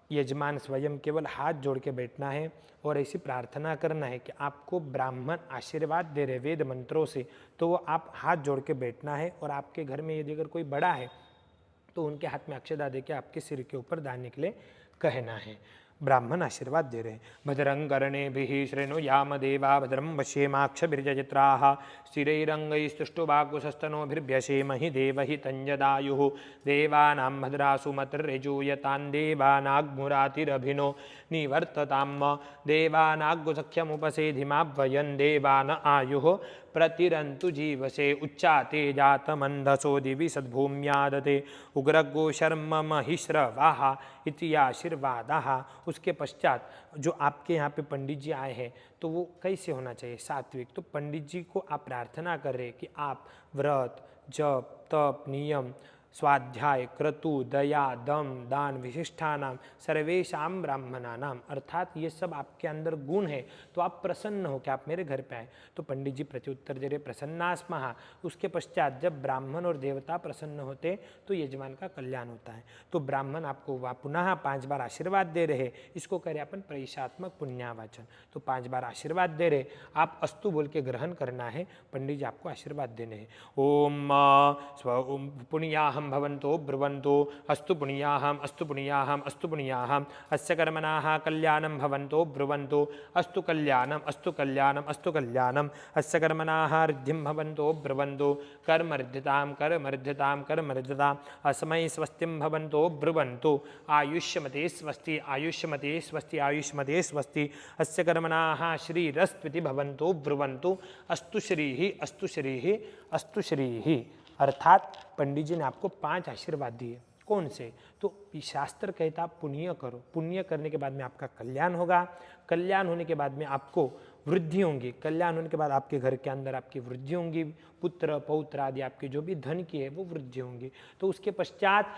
यजमान स्वयं केवल हाथ जोड़ के बैठना है और ऐसी प्रार्थना करना है कि आपको ब्राह्मण आशीर्वाद दे रहे वेद मंत्रों से, तो वो आप हाथ जोड़ के बैठना है। और आपके घर में यदि अगर कोई बड़ा है तो उनके हाथ में अक्षदा दे के आपके सिर के ऊपर दाने के लिए कहना है। ब्राह्मण आशीर्वाद दे रहे हैं। भद्रं कर्णेभिः शृणुयाम देवा, भद्रं पश्येमाक्षभिर्यजत्राः, स्थिरैरङ्गैस्तुष्टुवाकुशस्तनोभिर्व्यसेमहि देवहितं यदायुः, देवानां भद्रासु मतिर्यजूयतां, देवानाग्मुरातिरभिनो निवर्तताम्, देवानाग्गुसख्यमुपसेधिमाव्वयन्, देवान आयुः प्रतिरंतु जीवसे उच्चाते जातमंधसो दिवि सद्भूम्यादते उग्रगो शर्म महिश्रवाहा इति आशीर्वादाः। उसके पश्चात जो आपके यहाँ पे पंडित जी आए हैं तो वो कैसे होना चाहिए? सात्विक। तो पंडित जी को आप प्रार्थना कर रहे कि आप व्रत, जप, तप, नियम, स्वाध्याय, क्रतु, दया, दम, दान, विशिष्टानाम सर्वेशाम ब्राह्मणानाम, अर्थात ये सब आपके अंदर गुण है तो आप प्रसन्न हो कि आप मेरे घर पे आए। तो पंडित जी प्रत्युत्तर दे रहे प्रसन्नास्मः। उसके पश्चात जब ब्राह्मण और देवता प्रसन्न होते तो यजमान का कल्याण होता है। तो ब्राह्मण आपको पुनः 5 बार आशीर्वाद दे रहे, इसको कह रहे अपन प्रईशात्मक पुण्यावाचन। तो 5 बार आशीर्वाद दे रहे, आप अस्तु बोल के ग्रहण करना है, पंडित जी आपको आशीर्वाद देने हैं। ओम स्व पुण्याहम भवन्तो ब्रुवन्तो अस्तु पुण्याहम अस्तु पुण्याहम अस्तु पुण्याहम अस्य कर्मणाः कल्याणं भवन्तो ब्रुवन्तो अस्तु कल्याणम अस्तु कल्याणम अस्तु कल्याणम अस्य कर्मणाः रिद्धिं भवन्तो ब्रुवन्तो कर्मर्धितां कर्मर्धितां कर्मर्धिताम् अस्मै स्वस्तिं भवन्तो ब्रुवन्तो आयुष्यमते स्वस्ति आयुष्यमते स्वस्ति आयुष्यमते स्वस्ति अस्य कर्मणाः श्रीरस्त्विति भवन्तो ब्रुवन्तो अस्तु श्रीः अस्तु श्रीः अस्तु श्रीः। अर्थात पंडित जी ने आपको 5 आशीर्वाद दिए। कौन से? तो शास्त्र कहता पुण्य करो, पुण्य करने के बाद में आपका कल्याण होगा, कल्याण होने के बाद में आपको वृद्धि होंगी, कल्याण होने के बाद आपके घर के अंदर आपकी वृद्धि होंगी, पुत्र पौत्र आदि आपके जो भी धन की है वो वृद्धि होंगी। तो उसके पश्चात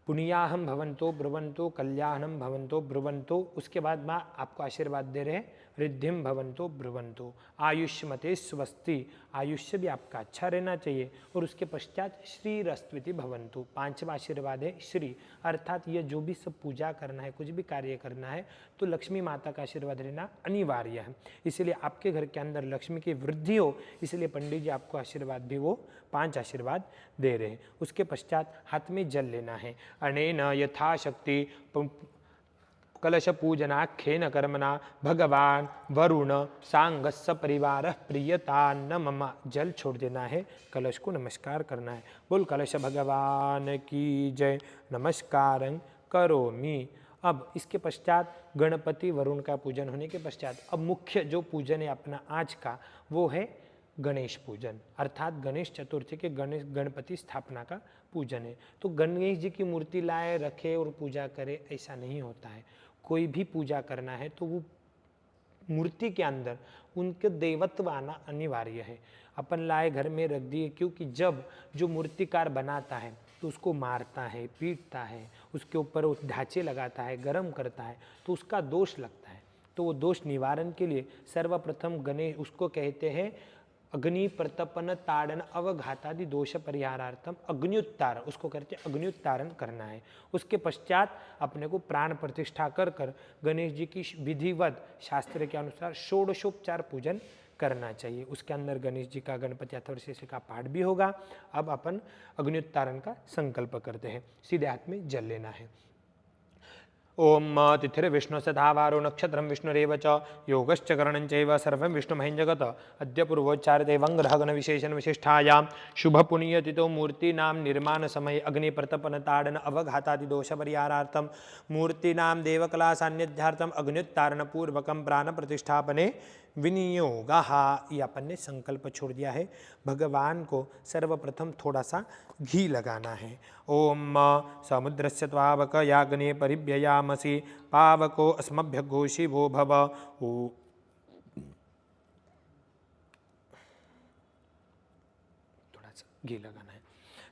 पुण्याहम भवन्तो ब्रुवन्तो कल्याणम भवन्तो ब्रुवन्तो, उसके बाद में आपको आशीर्वाद दे रहे हैं रिद्धिम भवन्तो ब्रुवन्तो आयुष्यमते स्वस्ति, आयुष्य भी आपका अच्छा रहना चाहिए। और उसके पश्चात श्रीरस्त्विति भवन्तु, 5वां आशीर्वाद है श्री, अर्थात ये जो भी सब पूजा करना है, कुछ भी कार्य करना है तो लक्ष्मी माता का आशीर्वाद लेना अनिवार्य है। इसलिए आपके घर के अंदर लक्ष्मी की वृद्धि हो, इसलिए पंडित जी आपको आशीर्वाद भी वो 5 आशीर्वाद दे रहे हैं। उसके पश्चात हाथ में जल लेना है। अनेन यथाशक्ति कलश पूजनाख्येन कर्मणा भगवान वरुण सांगस्य परिवार प्रियता न मम, जल छोड़ देना है, कलश को नमस्कार करना है। बोल कलश भगवान की जय, नमस्कार करोमि। अब इसके पश्चात गणपति वरुण का पूजन होने के पश्चात अब मुख्य जो पूजन है अपना आज का वो है गणेश पूजन, अर्थात गणेश चतुर्थी के गणपति स्थापना का पूजन है। तो गणेश जी की मूर्ति लाए रखे और पूजा करे ऐसा नहीं होता है। कोई भी पूजा करना है तो वो मूर्ति के अंदर उनके देवत्व आना अनिवार्य है। अपन लाए घर में रख दिए, क्योंकि जब जो मूर्तिकार बनाता है तो उसको मारता है, पीटता है, उसके ऊपर वो ढांचे लगाता है, गर्म करता है तो उसका दोष लगता है। तो वो दोष निवारण के लिए सर्वप्रथम गणेश, उसको कहते हैं अग्नि प्रतपन ताड़न अवघातादि दोष परिहारार्थम अग्निउत्तारण, उसको कहते हैं अग्निउत्तारण करना है। उसके पश्चात अपने को प्राण प्रतिष्ठा कर कर गणेश जी की विधिवत शास्त्र के अनुसार षोडशोपचार पूजन करना चाहिए। उसके अंदर गणेश जी का गणपति अथर्वशीर्ष का पाठ भी होगा। अब अपन अग्निउत्तारण का संकल्प करते हैं। सीधे हाथ में जल लेना है। ओम तिथिर्विष्णु सदावारो नक्षत्रम विष्णुरेव च योगश्च करणं चैव सर्वं विष्णुमयं जगत् अद्य पूर्वोच्चारिते वंग्रहगण विशेषण विशिष्टायां शुभ पुण्यतिथौ मूर्तीनां निर्माण समय अग्नि प्रतपन ताड़न अवघातादि दोष परिहारार्थम मूर्तीनां देवकला सान्निध्यार्थम अग्निउत्तारण पूर्वकम प्राण प्रतिष्ठापने विनियोगा। ये अपन ने संकल्प छोड़ दिया है। भगवान को सर्वप्रथम थोड़ा सा घी लगाना है। ओम समुद्रस्य त्वावक याग्ने परिव्ययामसि पावको अस्मभ्य घोषी वो भव। थोड़ा सा घी लगाना है।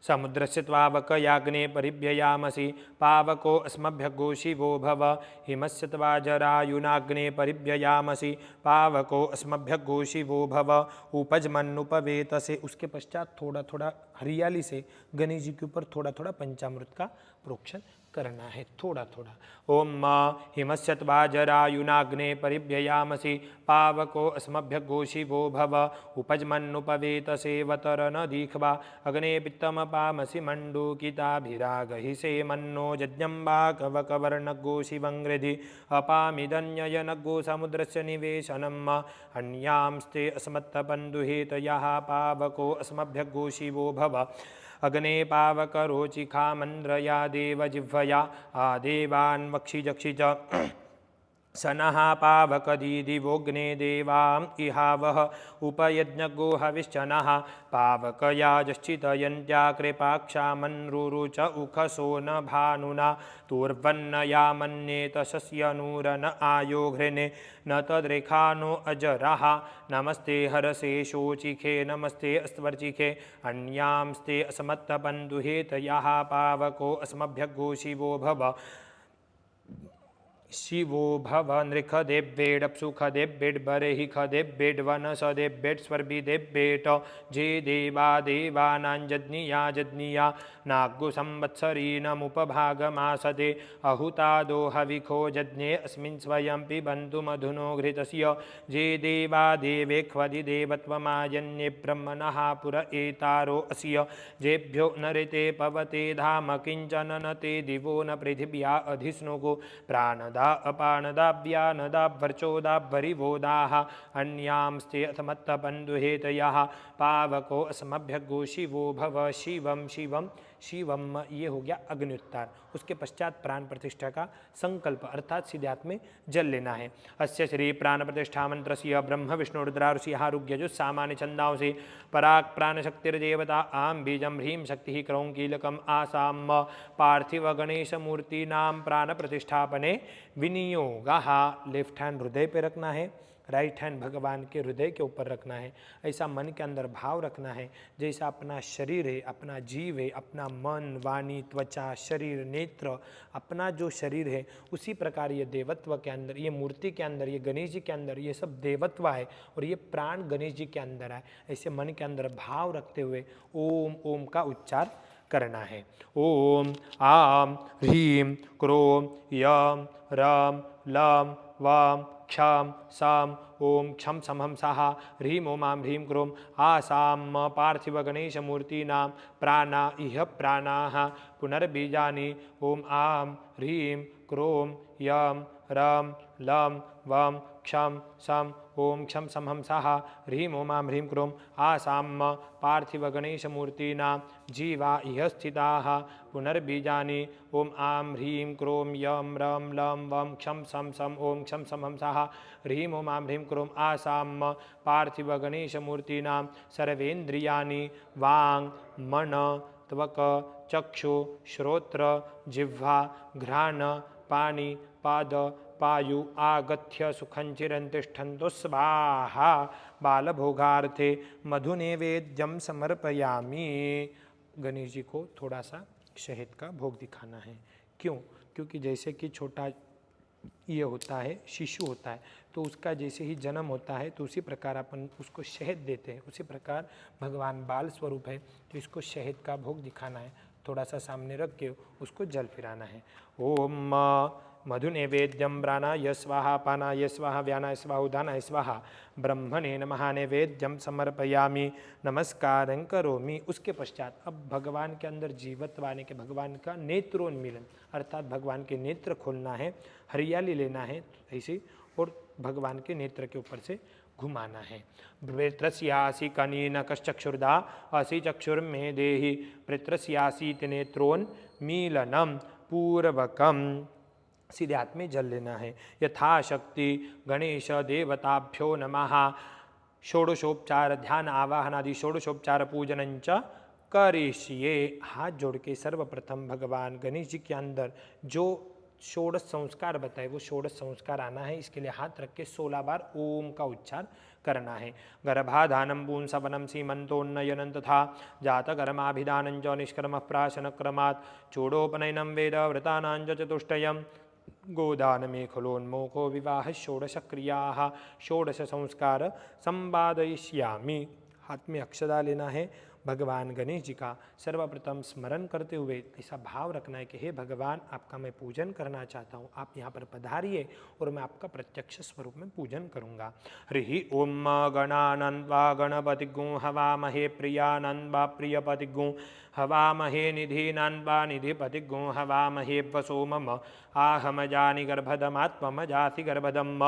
समुद्रस्य त्वावक याग्ने परिव्ययामसि पावको अस्मभ्य घोषी वो भव। हिमस्य त्वा जरायुनाग्ने परिव्ययामसि पावको अस्मभ्य घोषी वो भव। उपजमन्नुपवेत से, उसके पश्चात थोड़ा थोड़ा हरियाली से गणेश जी के ऊपर थोड़ा थोड़ा पंचामृत का प्रोक्षण करना है, थोड़ा थोड़ा। ओम हिमस्य त्वा जरायुनाग्ने परिव्ययामसि पावको अस्मभ्य घोषी वो भव। उपजमन्नुपवेत सेवतर न दीखवा अग्ने पित्तम पामसि मंडूकिताभिरागहि से मन्नो जज्ञम्बाकवकवर्णगो शिवंग्रधि अपामिदन्ययनगो समुद्रस्य निवेशनम् अन्यांस्ते अस्मत्तपन्दुहेतयः पावको अस्मभ्य घो शिवो भव। अग्ने पावकरोचिखा मन्द्रया देवजिह्वया आदेवान् वक्षिजक्षि च सनः पावकदीदिवोऽग्ने देवाम् इहावः उपयज्ञगो हविश्चनः पावकयाजश्चितयन्त्या कृपाक्षामन्रुरुच उखसो न भानुना तूर्वन्नया मन्येत शस्यनूरन आयो घृणे न तद्रेखा नो अजरः नमस्ते हरसे शोचिखे नमस्ते अस्त्वर्चिखे अन्यांस्ते असमत्तबन्धुहेतयः पावको अस्मभ्यगो शिवो भव शिवो भव नृखदेव्येडप्सुखदेव्येड बर्हि खदेव्येड स्वर्भिदेव्येट जे देवा देवानांजज्ञिया जज्ञिया नाग्गु संवत्सरीनमुपभागमासते अहुतादो हविखो जज्ञे अस्मिन् स्वयं पिबन्तु मधुनो घृतस्य जे देवा देवेख्वदि देवत्वमायन्ये ब्रह्मणः पुर एतारो अस्य जेभ्यो नरिते पवते धाम किञ्चन न ते दिवो न पृथिव्या अधिस्नुगो प्राणदा अपानदा व्यानदा वर्चोदा वरिवोदाः अन्यांस्ते अथमत्तबन्धुहेतयः पावको असमभ्यगो शिवो भव शिवम शिवम शिवम। ये हो गया अग्निउत्तार। उसके पश्चात प्राण प्रतिष्ठा का संकल्प अर्थात सीधात्म में जल लेना है। अस्य श्री प्राण प्रतिष्ठा मंत्रस्य ब्रह्म विष्णु रुद्रा ऋषि आरुग्य सामान्य छंदाओं से पराक प्राण शक्तिर्देवता आम बीजम ह्रीम शक्ति क्रौं कीलकम आसाम पार्थिव गणेश मूर्ति नाम प्राण प्रतिष्ठापने विनियोगः। लेफ्ट हैंड हृदय पे रखना है, राइट हैंड भगवान के हृदय के ऊपर रखना है। ऐसा मन के अंदर भाव रखना है जैसा अपना शरीर है, अपना जीव है, अपना मन वाणी त्वचा शरीर नेत्र अपना जो शरीर है उसी प्रकार ये देवत्व के अंदर, ये मूर्ति के अंदर, ये गणेश जी के अंदर ये सब देवत्व है और ये प्राण गणेश जी के अंदर है। ऐसे मन के अंदर भाव रखते हुए ओम ओम का उच्चार करना है। ओम आम ह्रीम क्रोम यम रम लम वाम क्षम साम ओम क्षम समहम साहा ह्रीम ओमां ह्रीम क्रोम आसाम पार्थिव गणेश मूर्तीनां प्राणा इह प्राणाः पुनर्बीजानि ओम आम ह्रीम क्रोम यम रम लम वम क्षम सम ओम क्षम समहम साहा ह्रीम ओमां ह्रीम क्रोम आसाम पार्थिव गणेश मूर्तीनां जीवा इह स्थिताः पुनर्बीजानि ओम आम ह्रीम क्रोम यम रम लम वम क्षम सम सम ओम क्षम समहम साहा ह्रीम ओमां ह्रीम क्रोम आसाम पार्थिव गणेश मूर्तीनां सर्वेन्द्रियाणि वांग मन त्वक चक्षु श्रोत्र जिह्वा घ्राण पाणि पाद पायु आगत्य सुखंचिरं तिष्ठन्तु स्वाहा बालभोगार्थे मधुनैवेद्यं समर्पयामि। गणेश जी को थोड़ा सा शहद का भोग दिखाना है। क्यों? क्योंकि जैसे कि छोटा ये होता है, शिशु होता है, तो उसका जैसे ही जन्म होता है तो उसी प्रकार अपन उसको शहद देते हैं। उसी प्रकार भगवान बाल स्वरूप है तो इसको शहद का भोग दिखाना है। थोड़ा सा सामने रख के उसको जल पिलाना है। ओम मधुनैवेद्यं प्राणाय स्वाहा पानाय स्वाहा व्यानाय स्वाहा उदानाय स्वाहा ब्रह्मणे नमः नैवेद्यं समर्पयामि नमस्कारं करोमि। उसके पश्चात अब भगवान के अंदर जीवत्व आने के भगवान का नेत्रोन्मीलन अर्थात भगवान के नेत्र खोलना है, हरियाली लेना है ऐसी और भगवान के नेत्र के ऊपर से घुमाना है। वृत्रस्यासि कनीन कश्चक्षुर्दा असि चक्षुर्मे देहि वृत्रस्यासीति नेत्रोन्मीलनम पूर्वकम। सीधे हाथ में जल लेना है। यथाशक्ति गणेश देवताभ्यो नमः। षोडशोपचार ध्यान आवाहन आदि षोडशोपचार पूजनंच करिष्ये। हाथ जोड़ के सर्वप्रथम भगवान गणेश जी के अंदर जो षोडश संस्कार बताए वो षोडश संस्कार आना है। इसके लिए हाथ रख के 16 बार ओम का उच्चार करना है। गर्भाधानम पूंसवनम सीमंतोन्नयनं तथा जातकर्माभिधानं च निष्कर्म प्राशनक्रमात् चूडोपनयनं वेद व्रतानां च चतुष्टयम् गोदानमेखलोन्मोखो विवाह षोडश क्रियाः षोडश संस्कार संवादयिष्यामि। हाथ में अक्षदा लेना है। भगवान गणेश जी का सर्वप्रथम स्मरण करते हुए ऐसा भाव रखना है कि हे भगवान आपका मैं पूजन करना चाहता हूँ, आप यहाँ पर पधारिए और मैं आपका प्रत्यक्ष स्वरूप में पूजन करूँगा। हरि ओम गणानन्वा गणपतिगुं हवामहे प्रियानन्वा प्रियपतिगुं हवामहे निधीनान्वा निधिपतिगुं हवामहे वसो मम आहमजानि गर्भदमात्मजाति गर्भदम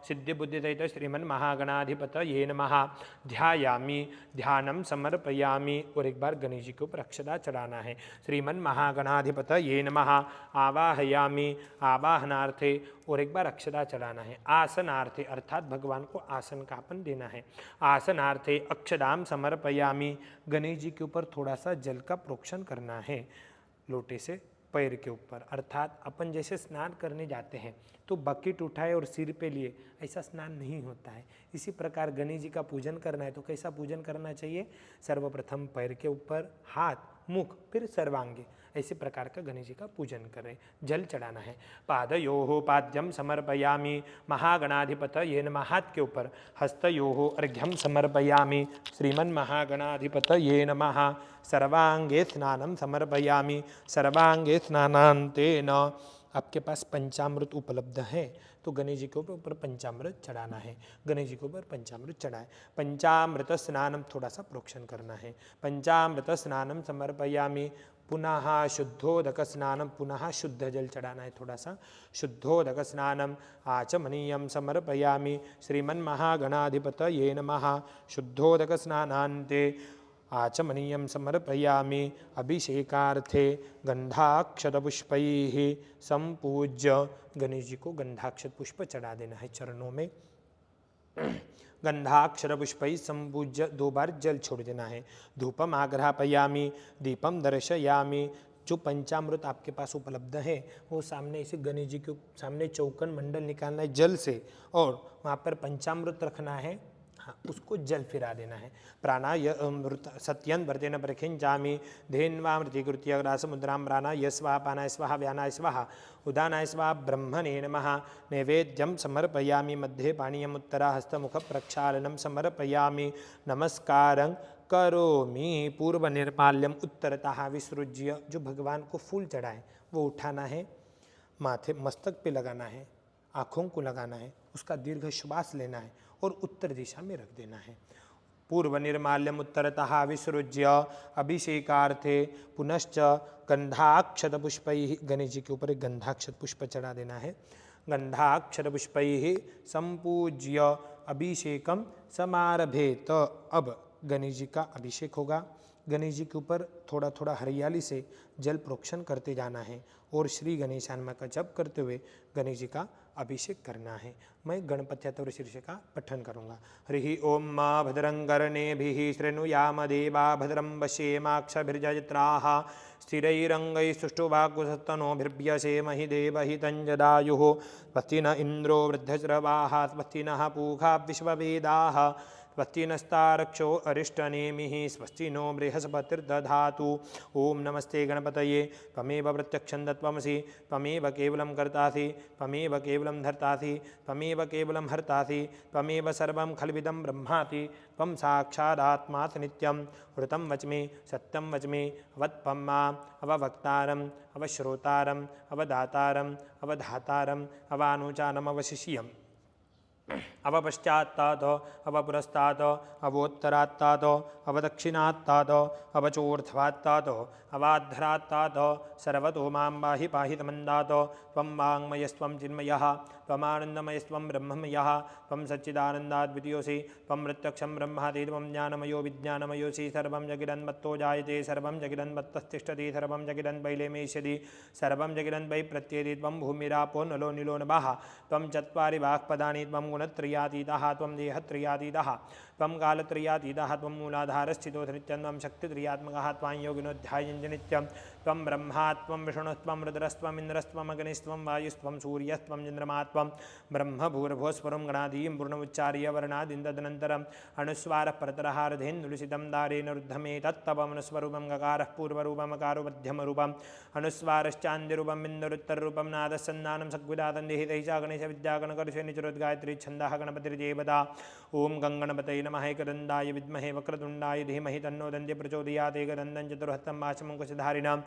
सिद्धिबुद्धिसहित श्रीमन्महागणाधिपतये नमः। ध्यायामि ध्यानं समर्पयामि समर्पयामी, और एक बार गणेश जी के ऊपर अक्षता चढ़ाना है। श्रीमन महागणाधिपतये नमः आवाहयामी, आवाहनार्थे, और एक बार अक्षता चढ़ाना है। आसनार्थे अर्थात भगवान को आसन का अपन देना है। आसनार्थे अक्षदाम समर्पयामी, गणेश जी के ऊपर थोड़ा सा जल का प्रोक्षण करना है लोटे से पैर के ऊपर। अर्थात अपन जैसे स्नान करने जाते हैं तो बकेट उठाए और सिर पे लिए, ऐसा स्नान नहीं होता है। इसी प्रकार गणेश जी का पूजन करना है तो कैसा पूजन करना चाहिए? सर्वप्रथम पैर के ऊपर, हाथ, मुख, फिर सर्वांगे, ऐसे प्रकार का गणेश जी का पूजन करें। जल चढ़ाना है। पादयोः पाद्यम समर्पयामी, महागणाधिपतये नमः, हाथ के ऊपर। हस्तयोः अर्घ्यम समर्पयामी, श्रीमन महागणाधिपतये नमः। सर्वांगे स्नानम समर्पयामी, सर्वांगे स्नानांतेन। आपके पास पंचामृत उपलब्ध है तो गणेश जी के ऊपर पंचामृत चढ़ाना है। गणेश जी के ऊपर पंचामृत चढ़ाए। पंचामृत स्नानम, थोड़ा सा प्रोक्षण करना है। पंचामृत स्नानम समर्पयामी, पुनः शुद्धोदक स्नानम, पुनः शुद्ध जल चढ़ाना है थोड़ा सा। शुद्धोदक स्नानम आचमनीयम समर्पयामी, श्रीमन महागणाधिपतये नमः। शुद्धोदक स्नानान्ते आचमनीयम समर्पयामी, अभिषेकार्थे गंधाक्षतपुष्पैः संपूज्य, गणेश जी को गंधाक्षत पुष्प चढ़ा देना है चरणों में। गंधाक्षर पुष्पैः संपूज्य, 2 बार जल छोड़ देना है। धूपम आग्रापयामी, दीपम दर्शयामी, जो पंचामृत आपके पास उपलब्ध है वो सामने ऐसे गणेश जी के सामने चौकन मंडल निकालना है जल से, और वहाँ पर पंचामृत रखना है। हाँ, उसको जल फिरा देना है। प्राणाय अमृत सत्यन वर्तेन प्रखिंचामी, धेन्वामृति कृत्य अग्रासमुद्रां प्राणा यस्वाहा पानाय स्वाहा व्यानाय स्वाहा उदानाय स्वाहा ब्रह्मणे नमः। नैवेद्यम समर्पयामी, मध्ये पानीयम उत्तरा हस्तमुख प्रक्षालनम समर्पयामी, नमस्कारं करोमि। पूर्व निर्माल्यम उत्तरतः विसृज्य, जो भगवान को फूल चढ़ाए वो उठाना है, माथे मस्तक पे लगाना है, आँखों को लगाना है, उसका दीर्घ श्वास लेना है और उत्तर दिशा में रख देना है। पूर्व निर्माल्यम उत्तरतः विसृज्य अभिषेकार्थे पुनश्च गंधाक्षत पुष्पैः, गणेश जी के ऊपर एक गंधाक्षत पुष्प चढ़ा देना है। गंधाक्षत पुष्पैः संपूज्य अभिषेकम समारभेत, अब गणेश जी का अभिषेक होगा। गणेश जी के ऊपर थोड़ा थोड़ा हरियाली से जल प्रोक्षण करते जाना है और श्री गणेशान्मा का जप करते हुए गणेश जी का अभिषेक करना है। मैं गणपत्यतुर शीर्षक का पठन करूँगा। हरि ओम माँ भद्रं कर्णेभिः शृणुयाम देवा भद्रं पश्येमाक्षभिर्जत्राः स्थिरैरङ्गैः सुष्ठुवाक्कुसस्तनोभिर्व्यसेमहि देवहितं स्वस्ति न इन्द्रो वृद्धश्रवाः स्वस्ति नः पूषा विश्ववेदाः स्वस्ति नस्तारक्षो अरिष्टनेमिः स्वस्ति नो बृहस्पतिर्दधातु। ओम नमस्ते गणपतये त्वमेव प्रत्यक्षं तत्त्वमसि त्वमेव केवलं कर्तासि त्वमेव केवलं धर्तासि त्वमेव केवलं हर्तासि त्वमेव सर्वं खल्विदं ब्रह्मासि त्वं साक्षादात्मासि नित्यं ऋतं वच्मि सत्यं वच्मि अवत्पं माम् अववक्तारम् अवश्रोतारम् अवदातारम् अवधातारम् अवानुचानम् अवशिष्यम् अवपश्चात्तात् अवपुरस्तात् अवोत्तरात्तात् अवदक्षिणात्तात् अवचोर्ध्वात्तात् अवाद्धरात्तात् सर्वतो मां पाहि पाहि तमन्दात् त्वं वाङ्मयस्त्वं चिन्मयः त्वमानन्दमयस्त्वं ब्रह्ममयः त्वं सच्चिदानन्दाद्वितीयोऽसि त्वं प्रत्यक्षं ब्रह्मासि त्वं ज्ञानमयो विज्ञानमयोऽसि सर्वं जगिरन्मत्तो जायते सर्वं जगिरन्मत्तस्तिष्ठति सर्वं जगिरन्वैलेमेष्यति सर्वं जगिरन्वै प्रत्येति त्वं भूमिरापो नलो निलो नभः त्वं चत्वारि वाक्पदानि त्वं गुणत्रयातीतः त्वं देहत्रयातीतः त्वं कालत्रयातीतः त्वं मूलाधारस्थितो नित्यं त्वं शक्तित्रयात्मकः त्वां योगिनोऽध्यायञ्च नित्यं त्वं ब्रह्मा त्वं विष्णुस्त्वं रुद्रस्त्वम् इन्द्रस्त्वम् अग्निस्त्वं वायुस्त्वं सूर्यस्त्वं चन्द्रमा त्वं ब्रह्म भूर्भुवस्वरं गणादीं पूर्णमुच्चार्य वर्णादिन्ददनन्तरम् अनुस्वारः परतरः अर्धेन्दुलिसितं दारेण रुद्धमेतत्तवमनुस्वरूपं गकारः पूर्वरूपमकारो मध्यमरूपम् अनुस्वारश्चान्द्यरूपं बिन्दुरुत्तररूपं नादसन्नानं सद्विदातन्देहितैः च गणेशविद्यागणकर्षे छन्दः गणपतिर्देवता। ओम गंगणपतये नमः। एकदन्ताय विद्महे वक्रतुण्डाय धीमहि तन्नो दन्त्य प्रचोदयात्। एकदन्तं चतुर्हस्तं पाशमुङ्कुशधारिणां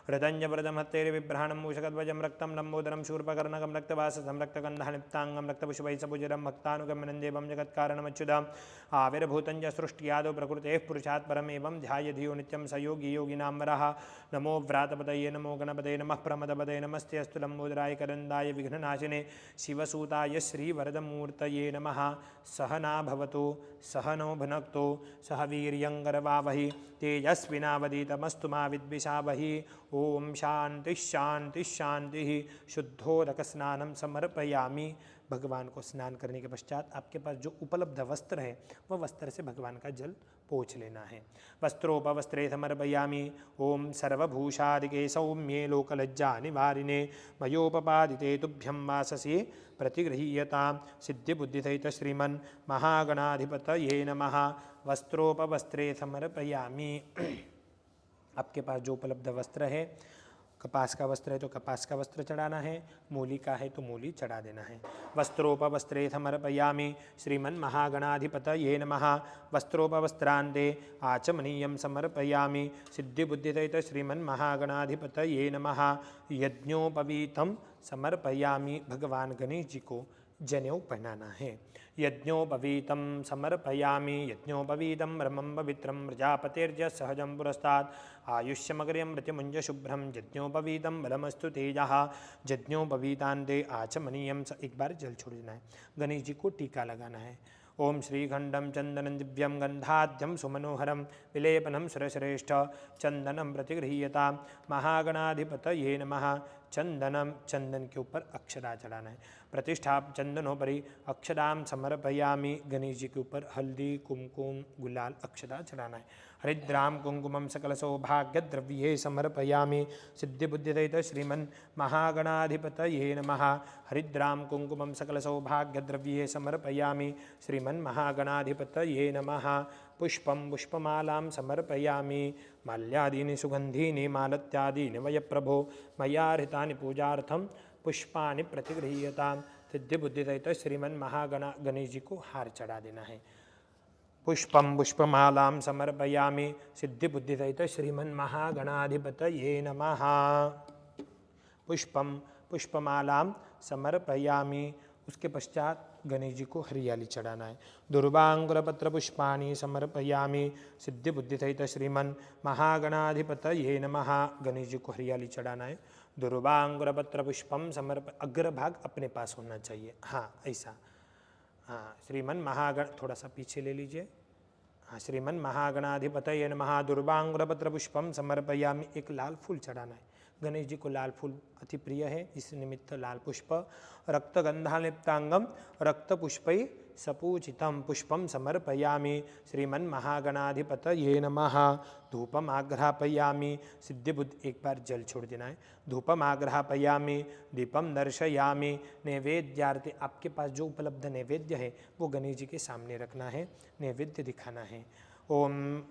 हृदञ्जवरदं हस्तैर्बिभ्राणं मूषकध्वजं रक्तं लम्बोदरं शूर्पकर्णकं रक्तवाससं रक्तगन्धनिप्ताङ्गं रक्तपुष्पैः सपुजरं भक्तानुगमनं देवं जगत्कारणमच्युतम् आविर्भूतं च सृष्ट्यादौ प्रकृतेः पुरुषात् परमेवं ध्यायधियो नित्यं स योगी योगिनां वरः। नमो व्रातपतये नमो गणपतये नमः प्रमदपतये नमस्ते अस्तु लम्बोदराय करन्दाय विघ्ननाशिने शिवसूताय श्रीवरदमूर्तये नमः। सहना भवतु सहनो भुनक्तु सह वीर्यङ्करवावहि तेजस्विनावधीतमस्तु मा विद्विषावहि। ओम शांति शांति शांति। शुद्धोदक स्नानं समर्पयामि। भगवान को स्नान करने के पश्चात आपके पास जो उपलब्ध वस्त्र है वह वस्त्र से भगवान का जल पोंछ लेना है। वस्त्रोपवस्त्रे समर्पयामि। ओम सर्वभूषादिके सौम्ये लोकलज्जा निवारिणे मयोपपादिते तुभ्यं वाससे प्रतिगृहीयतां सिद्धिबुद्धिसहित श्रीमन् महागणाधिपतये नमः। वस्त्रोपवस्त्रे समर्पयामि। आपके पास जो उपलब्ध वस्त्र है, कपास का वस्त्र है तो कपास का वस्त्र चढ़ाना है, मूली का है तो मूली चढ़ा देना है। वस्त्रोपवस्त्रे समर्पयामि श्रीमन् महागणाधिपतये नमः। वस्त्रोपवस्त्रान्ते आचमनीयं समर्पयामि सिद्धिबुद्धिसहित श्रीमन् महागणाधिपतये नमः। यज्ञोपवीतं समर्पयामि। भगवान गणेश जी को जनेऊ पहनाना है। यज्ञोपवीतं समर्पयामि। यज्ञोपवीतं ब्रह्मं पवित्रं प्रजापतिर्ज सहजं पुरस्तात् आयुष्यमग्र्यं मृत्युमुञ्ज शुभ्रं यज्ञोपवीतं बलमस्तु तेजः। यज्ञोपवीतान्ते आचमनीयं। एक बार जल छोड़ देना है। गणेश जी को टीका लगाना है। ओम श्रीखंडम चंदनं दिव्यं गंधाद्यं सुमनोहरं विलेपनं सुरश्रेष्ठ चंदनं प्रतिगृहीयतां महागणाधिपतये नमः। चंदनम, चंदन के ऊपर अक्षरा चढ़ाना है। प्रतिष्ठा चंदनोपरि अक्षरां समर्पयामि। गणेश जी के ऊपर हल्दी कुमकुम गुलाल अक्षरा चढ़ाना है। हरिद्राम कुंकुमं सकल सौभाग्य द्रव्ये समर्पयामि सिद्धिबुद्धिसहित श्रीमन् महागणाधिपतये नमः। हरिद्राम कुंकुमं सकल सौभाग्य द्रव्ये समर्पयामि श्रीमन् महागणाधिपतये नमः। पुष्पं पुष्पमालां समर्पयामि। माल्यादीनि सुगंधीनि मालत्यादीनि वय प्रभो मया हृतानि पूजार्थं पुष्पाणि प्रतिगृहीयतां सिद्धिबुद्धिसहित श्रीमन् गणेश जी को हार चढ़ा देना है। पुष्पं पुष्पमालां समर्पयामि सिद्धिबुद्धिसहित श्रीमन् महागणाधिपतये नमः। पुष्पं पुष्पमालां समर्पयामि। उसके पश्चात गणेश जी को हरियाली चढ़ाना है। दुर्वांकुरपत्र पुष्पाणि समर्पयामि सिद्धिबुद्धिसहित श्रीमन् महागणाधिपतये नमः। गणेश जी को हरियाली चढ़ाना है। दुर्वांकुरपत्र पुष्पम अग्रभाग अपने पास होना चाहिए। हाँ ऐसा, हाँ श्रीमन् महागण, थोड़ा सा पीछे ले लीजिए। हाँ श्रीमन् महागणाधिपतये नमः। दुर्वांकुरपत्र पुष्पम समर्पयामि। एक लाल फूल चढ़ाना है। गणेश जी को लाल फूल अति प्रिय है, इस निमित्त लाल पुष्प। रक्तगंधालिप्तांगम रक्तपुष्पै सपूजितं पुष्पं समर्पयामि श्रीमन् महागणाधिपतये नमः। धूपम आग्रापयामि सिद्धिबुद्धि, एक बार जल छोड़ देना है। धूपम आग्रापयामि दीपम दर्शयामि। नैवेद्यार्थे आपके पास जो उपलब्ध नैवेद्य है वो गणेश जी के सामने रखना है, नैवेद्य दिखाना है। ओम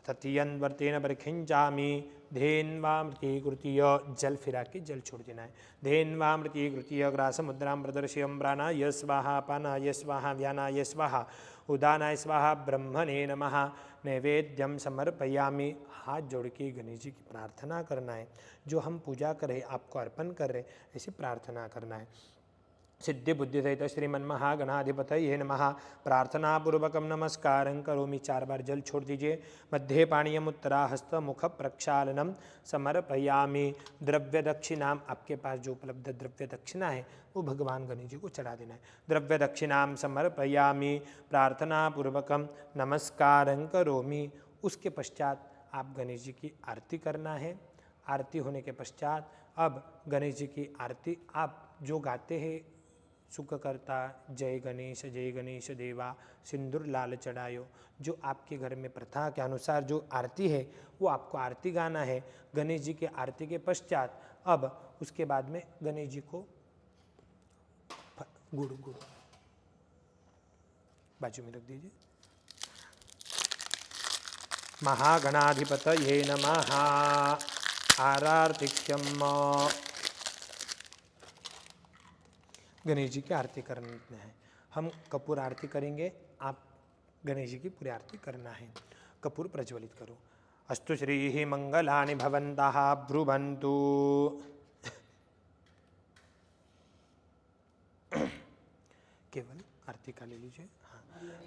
ततीयन्वर्तेन परिखिंचामि धेन्वामृतीकृतीय, जल फिरा के जल छोड़ देना है। धेन्वामृतीकृतीय ग्रासमुद्रां प्रदर्शयं प्राणाय स्वाहा पानाय स्वाहा व्यानाय स्वाहा उदानाय स्वाहा ब्रह्मणे नमः। नैवेद्यम समर्पयामि। हाथ जोड़ के गणेश जी की प्रार्थना करना है। जो हम पूजा कर रहे आपको अर्पण कर रहे ऐसी प्रार्थना करना है। सिद्धिबुद्धिसहित श्रीमन् महागणाधिपतये नमः। प्रार्थनापूर्वकं नमस्कारं करोमि। 4 बार जल छोड़ दीजिए। मध्ये पाणीयम् उत्तराहस्त मुख प्रक्षालनम समर्पयामि। द्रव्य दक्षिणाम, आपके पास जो उपलब्ध द्रव्य दक्षिणा है वो भगवान गणेश जी को चढ़ा देना है। द्रव्य दक्षिणाम समर्पयामि। प्रार्थनापूर्वकं नमस्कारं करोमि। उसके पश्चात आप गणेश जी की आरती करना है। आरती होने के पश्चात अब गणेश जी की आरती आप जो गाते हैं, सुख करता जय गणेश देवा सिंदूर लाल चढ़ायो, जो आपके घर में प्रथा के अनुसार जो आरती है वो आपको आरती गाना है। गणेश जी के आरती के पश्चात अब उसके बाद में गणेश जी को गुड़ बाजू में रख दीजिए। महागणाधिपतये नमः। आरार्तिक्यम, गणेश जी की आरती करना है। हम कपूर आरती करेंगे, आप गणेश जी की पूरी आरती करना है। कपूर प्रज्वलित करो। अस्तु श्री मंगलानि भवन्तः ब्रुवन्तु। केवल आरती का ले लीजिए। हाँ,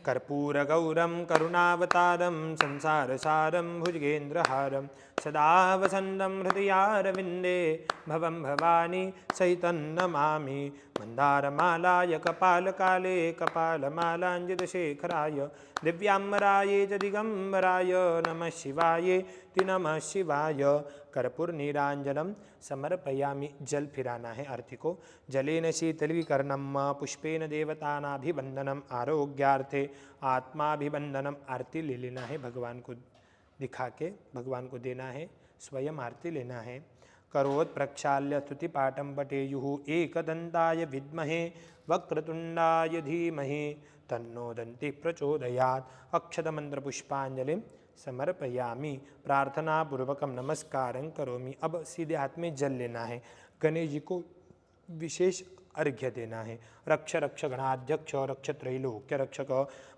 कर्पूर गौरम करुणावतारम संसार सारम भुजगेंद्रहारम सदा वसंतम हृदयारविंदे भवम भवानी सहितं नमामि। मंदारमालाय कपालकाले कपालमालांजितशेखराय दिव्यांबराय च दिगंबराय नमः शिवाय ति नमः शिवाय। कर्पूर नीरांजनम समर्पयामि। जल फिराना है आरती को। जलेन शीतलीकरणम पुष्पेन देवतानाभिवंदनम आरोग्यार्थे आत्माभिवंदनम। आरती ले लेना है, भगवान को दिखा के भगवान को देना है, स्वयं आरती लेना है। करोत् प्रक्षाल्य स्तुति पाठम पठेयुः एकदंताय विद्महे वक्रतुंडाय धीमहि तन्नो दन्ति प्रचोदयात्। अक्षत मंत्र पुष्पांजलिं समर्पयामि। प्रार्थना पूर्वकम नमस्कारं करोमि। अब सीधे हाथ में जल लेना है, गणेश जी को विशेष अर्घ्य देना है। रक्ष रक्ष गणाध्यक्ष रक्ष त्रैलोक्य रक्षक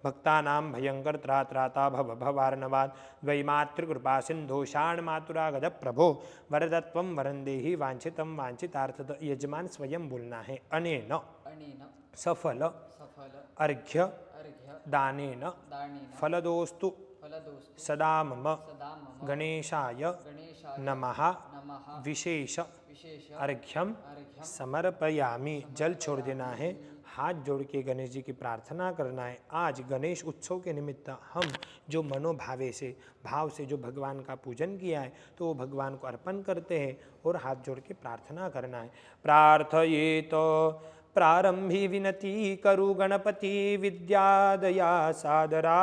भक्तानां भयंकर त्राता भव भवार्णवात् द्वैमातृकृपा सिंधो शाण मातुरागध प्रभो वरदत्वं वरं देहि वांछितं वांछितार्थत। यजमान स्वयं बोलना है। अनेन सफल अर्घ्य दानेन फलदोस्तु सदा मम गणेशाय नमः विशेष अर्घ्यम समर्पयामि। जल छोड़ देना है, हाथ जोड़ के गणेश जी की प्रार्थना करना है। आज गणेश उत्सव के निमित्त हम जो मनोभावे से भाव से जो भगवान का पूजन किया है तो वो भगवान को अर्पण करते हैं और हाथ जोड़ के प्रार्थना करना है। प्रार्थयेत प्रारंभी विनती करु गणपति विद्यादया सादरा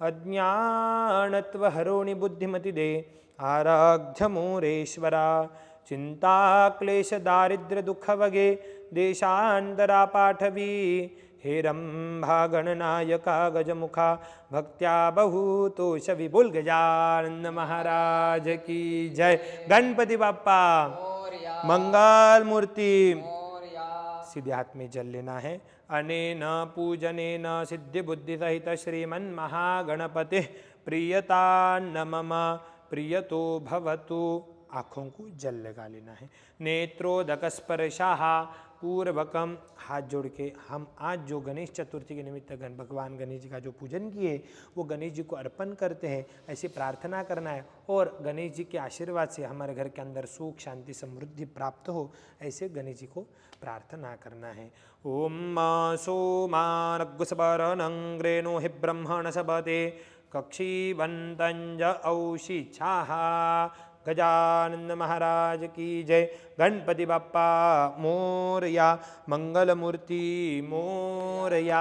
अज्ञानत्व हरोणि बुद्धिमति दे आराध्य मोरेश्वरा। चिंता क्लेश दारिद्र्य दुख वगे देशांतरा पाठवी हेरंभा गणनायका गजमुखा भक्त्या बहुतोष विपुल। गजानन महाराज की जय। गणपति बाप्पा मंगल मूर्ति। सीधे हाथ में जल लेना है। अनेन पूजनेन सिद्धि बुद्धि सहित श्रीमन् महागणपति प्रियता न मम प्रियतो भवतु। आँखों को जल लगा लेना है। नेत्रोदक स्पर्शाः पूर्वकम। हाथ जोड़ के हम आज जो गणेश चतुर्थी के निमित्त भगवान गणेश जी का जो पूजन किए वो गणेश जी को अर्पण करते हैं, ऐसी प्रार्थना करना है। और गणेश जी के आशीर्वाद से हमारे घर के अंदर सुख शांति समृद्धि प्राप्त हो, ऐसे गणेश जी को प्रार्थना करना है। ओम सोमानग्गुसपरनंग्रेणो हि ब्रह्मण सबते कक्षीवंतंज औषिछाः। गजानन महाराज की जय। गणपति बाप्पा मोरया मंगल मूर्ति मोरया।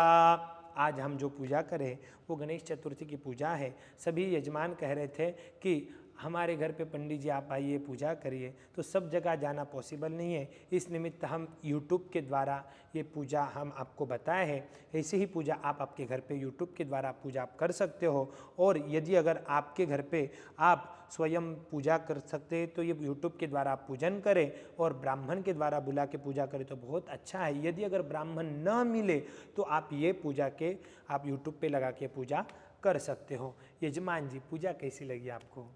आज हम जो पूजा करें वो गणेश चतुर्थी की पूजा है। सभी यजमान कह रहे थे कि हमारे घर पे पंडित जी आप आइए पूजा करिए, तो सब जगह जाना पॉसिबल नहीं है। इस निमित्त हम यूट्यूब के द्वारा ये पूजा हम आपको बताए हैं। ऐसे ही पूजा आप आपके घर पे यूट्यूब के द्वारा पूजा आप कर सकते हो। और यदि अगर आपके घर पे आप स्वयं पूजा कर सकते हैं तो ये यूट्यूब के द्वारा आप पूजन करें और ब्राह्मण के द्वारा बुला के पूजा करें तो बहुत अच्छा है। यदि अगर ब्राह्मण न मिले तो आप ये पूजा के आप यूट्यूब पे लगा के पूजा कर सकते हो। यजमान जी पूजा कैसी लगी आपको?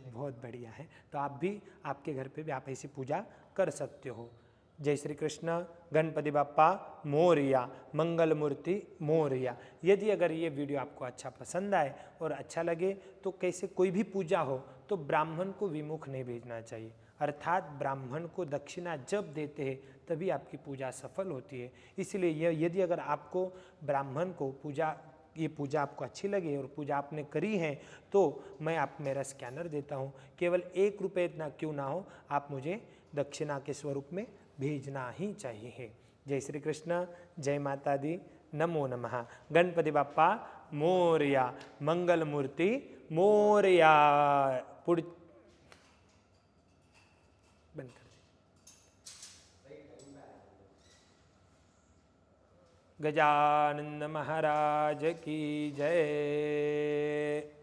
बहुत बढ़िया है। तो आप भी आपके घर पे भी आप ऐसी पूजा कर सकते हो। जय श्री कृष्ण। गणपति बाप्पा मोरया मंगल मूर्ति मोरया। यदि अगर ये वीडियो आपको अच्छा पसंद आए और अच्छा लगे तो कैसे कोई भी पूजा हो तो ब्राह्मण को विमुख नहीं भेजना चाहिए, अर्थात ब्राह्मण को दक्षिणा जब देते हैं तभी आपकी पूजा सफल होती है। इसलिए यदि अगर आपको ब्राह्मण को ये पूजा आपको अच्छी लगे और पूजा आपने करी है तो मैं आप मेरा स्कैनर देता हूँ, केवल 1 रुपये इतना क्यों ना हो आप मुझे दक्षिणा के स्वरूप में भेजना ही चाहिए। जय श्री कृष्ण। जय माता दी। नमो नमः। गणपति बाप्पा मोरया मंगल मूर्ति मोरया। बंद कर। गजानन महाराज की जय।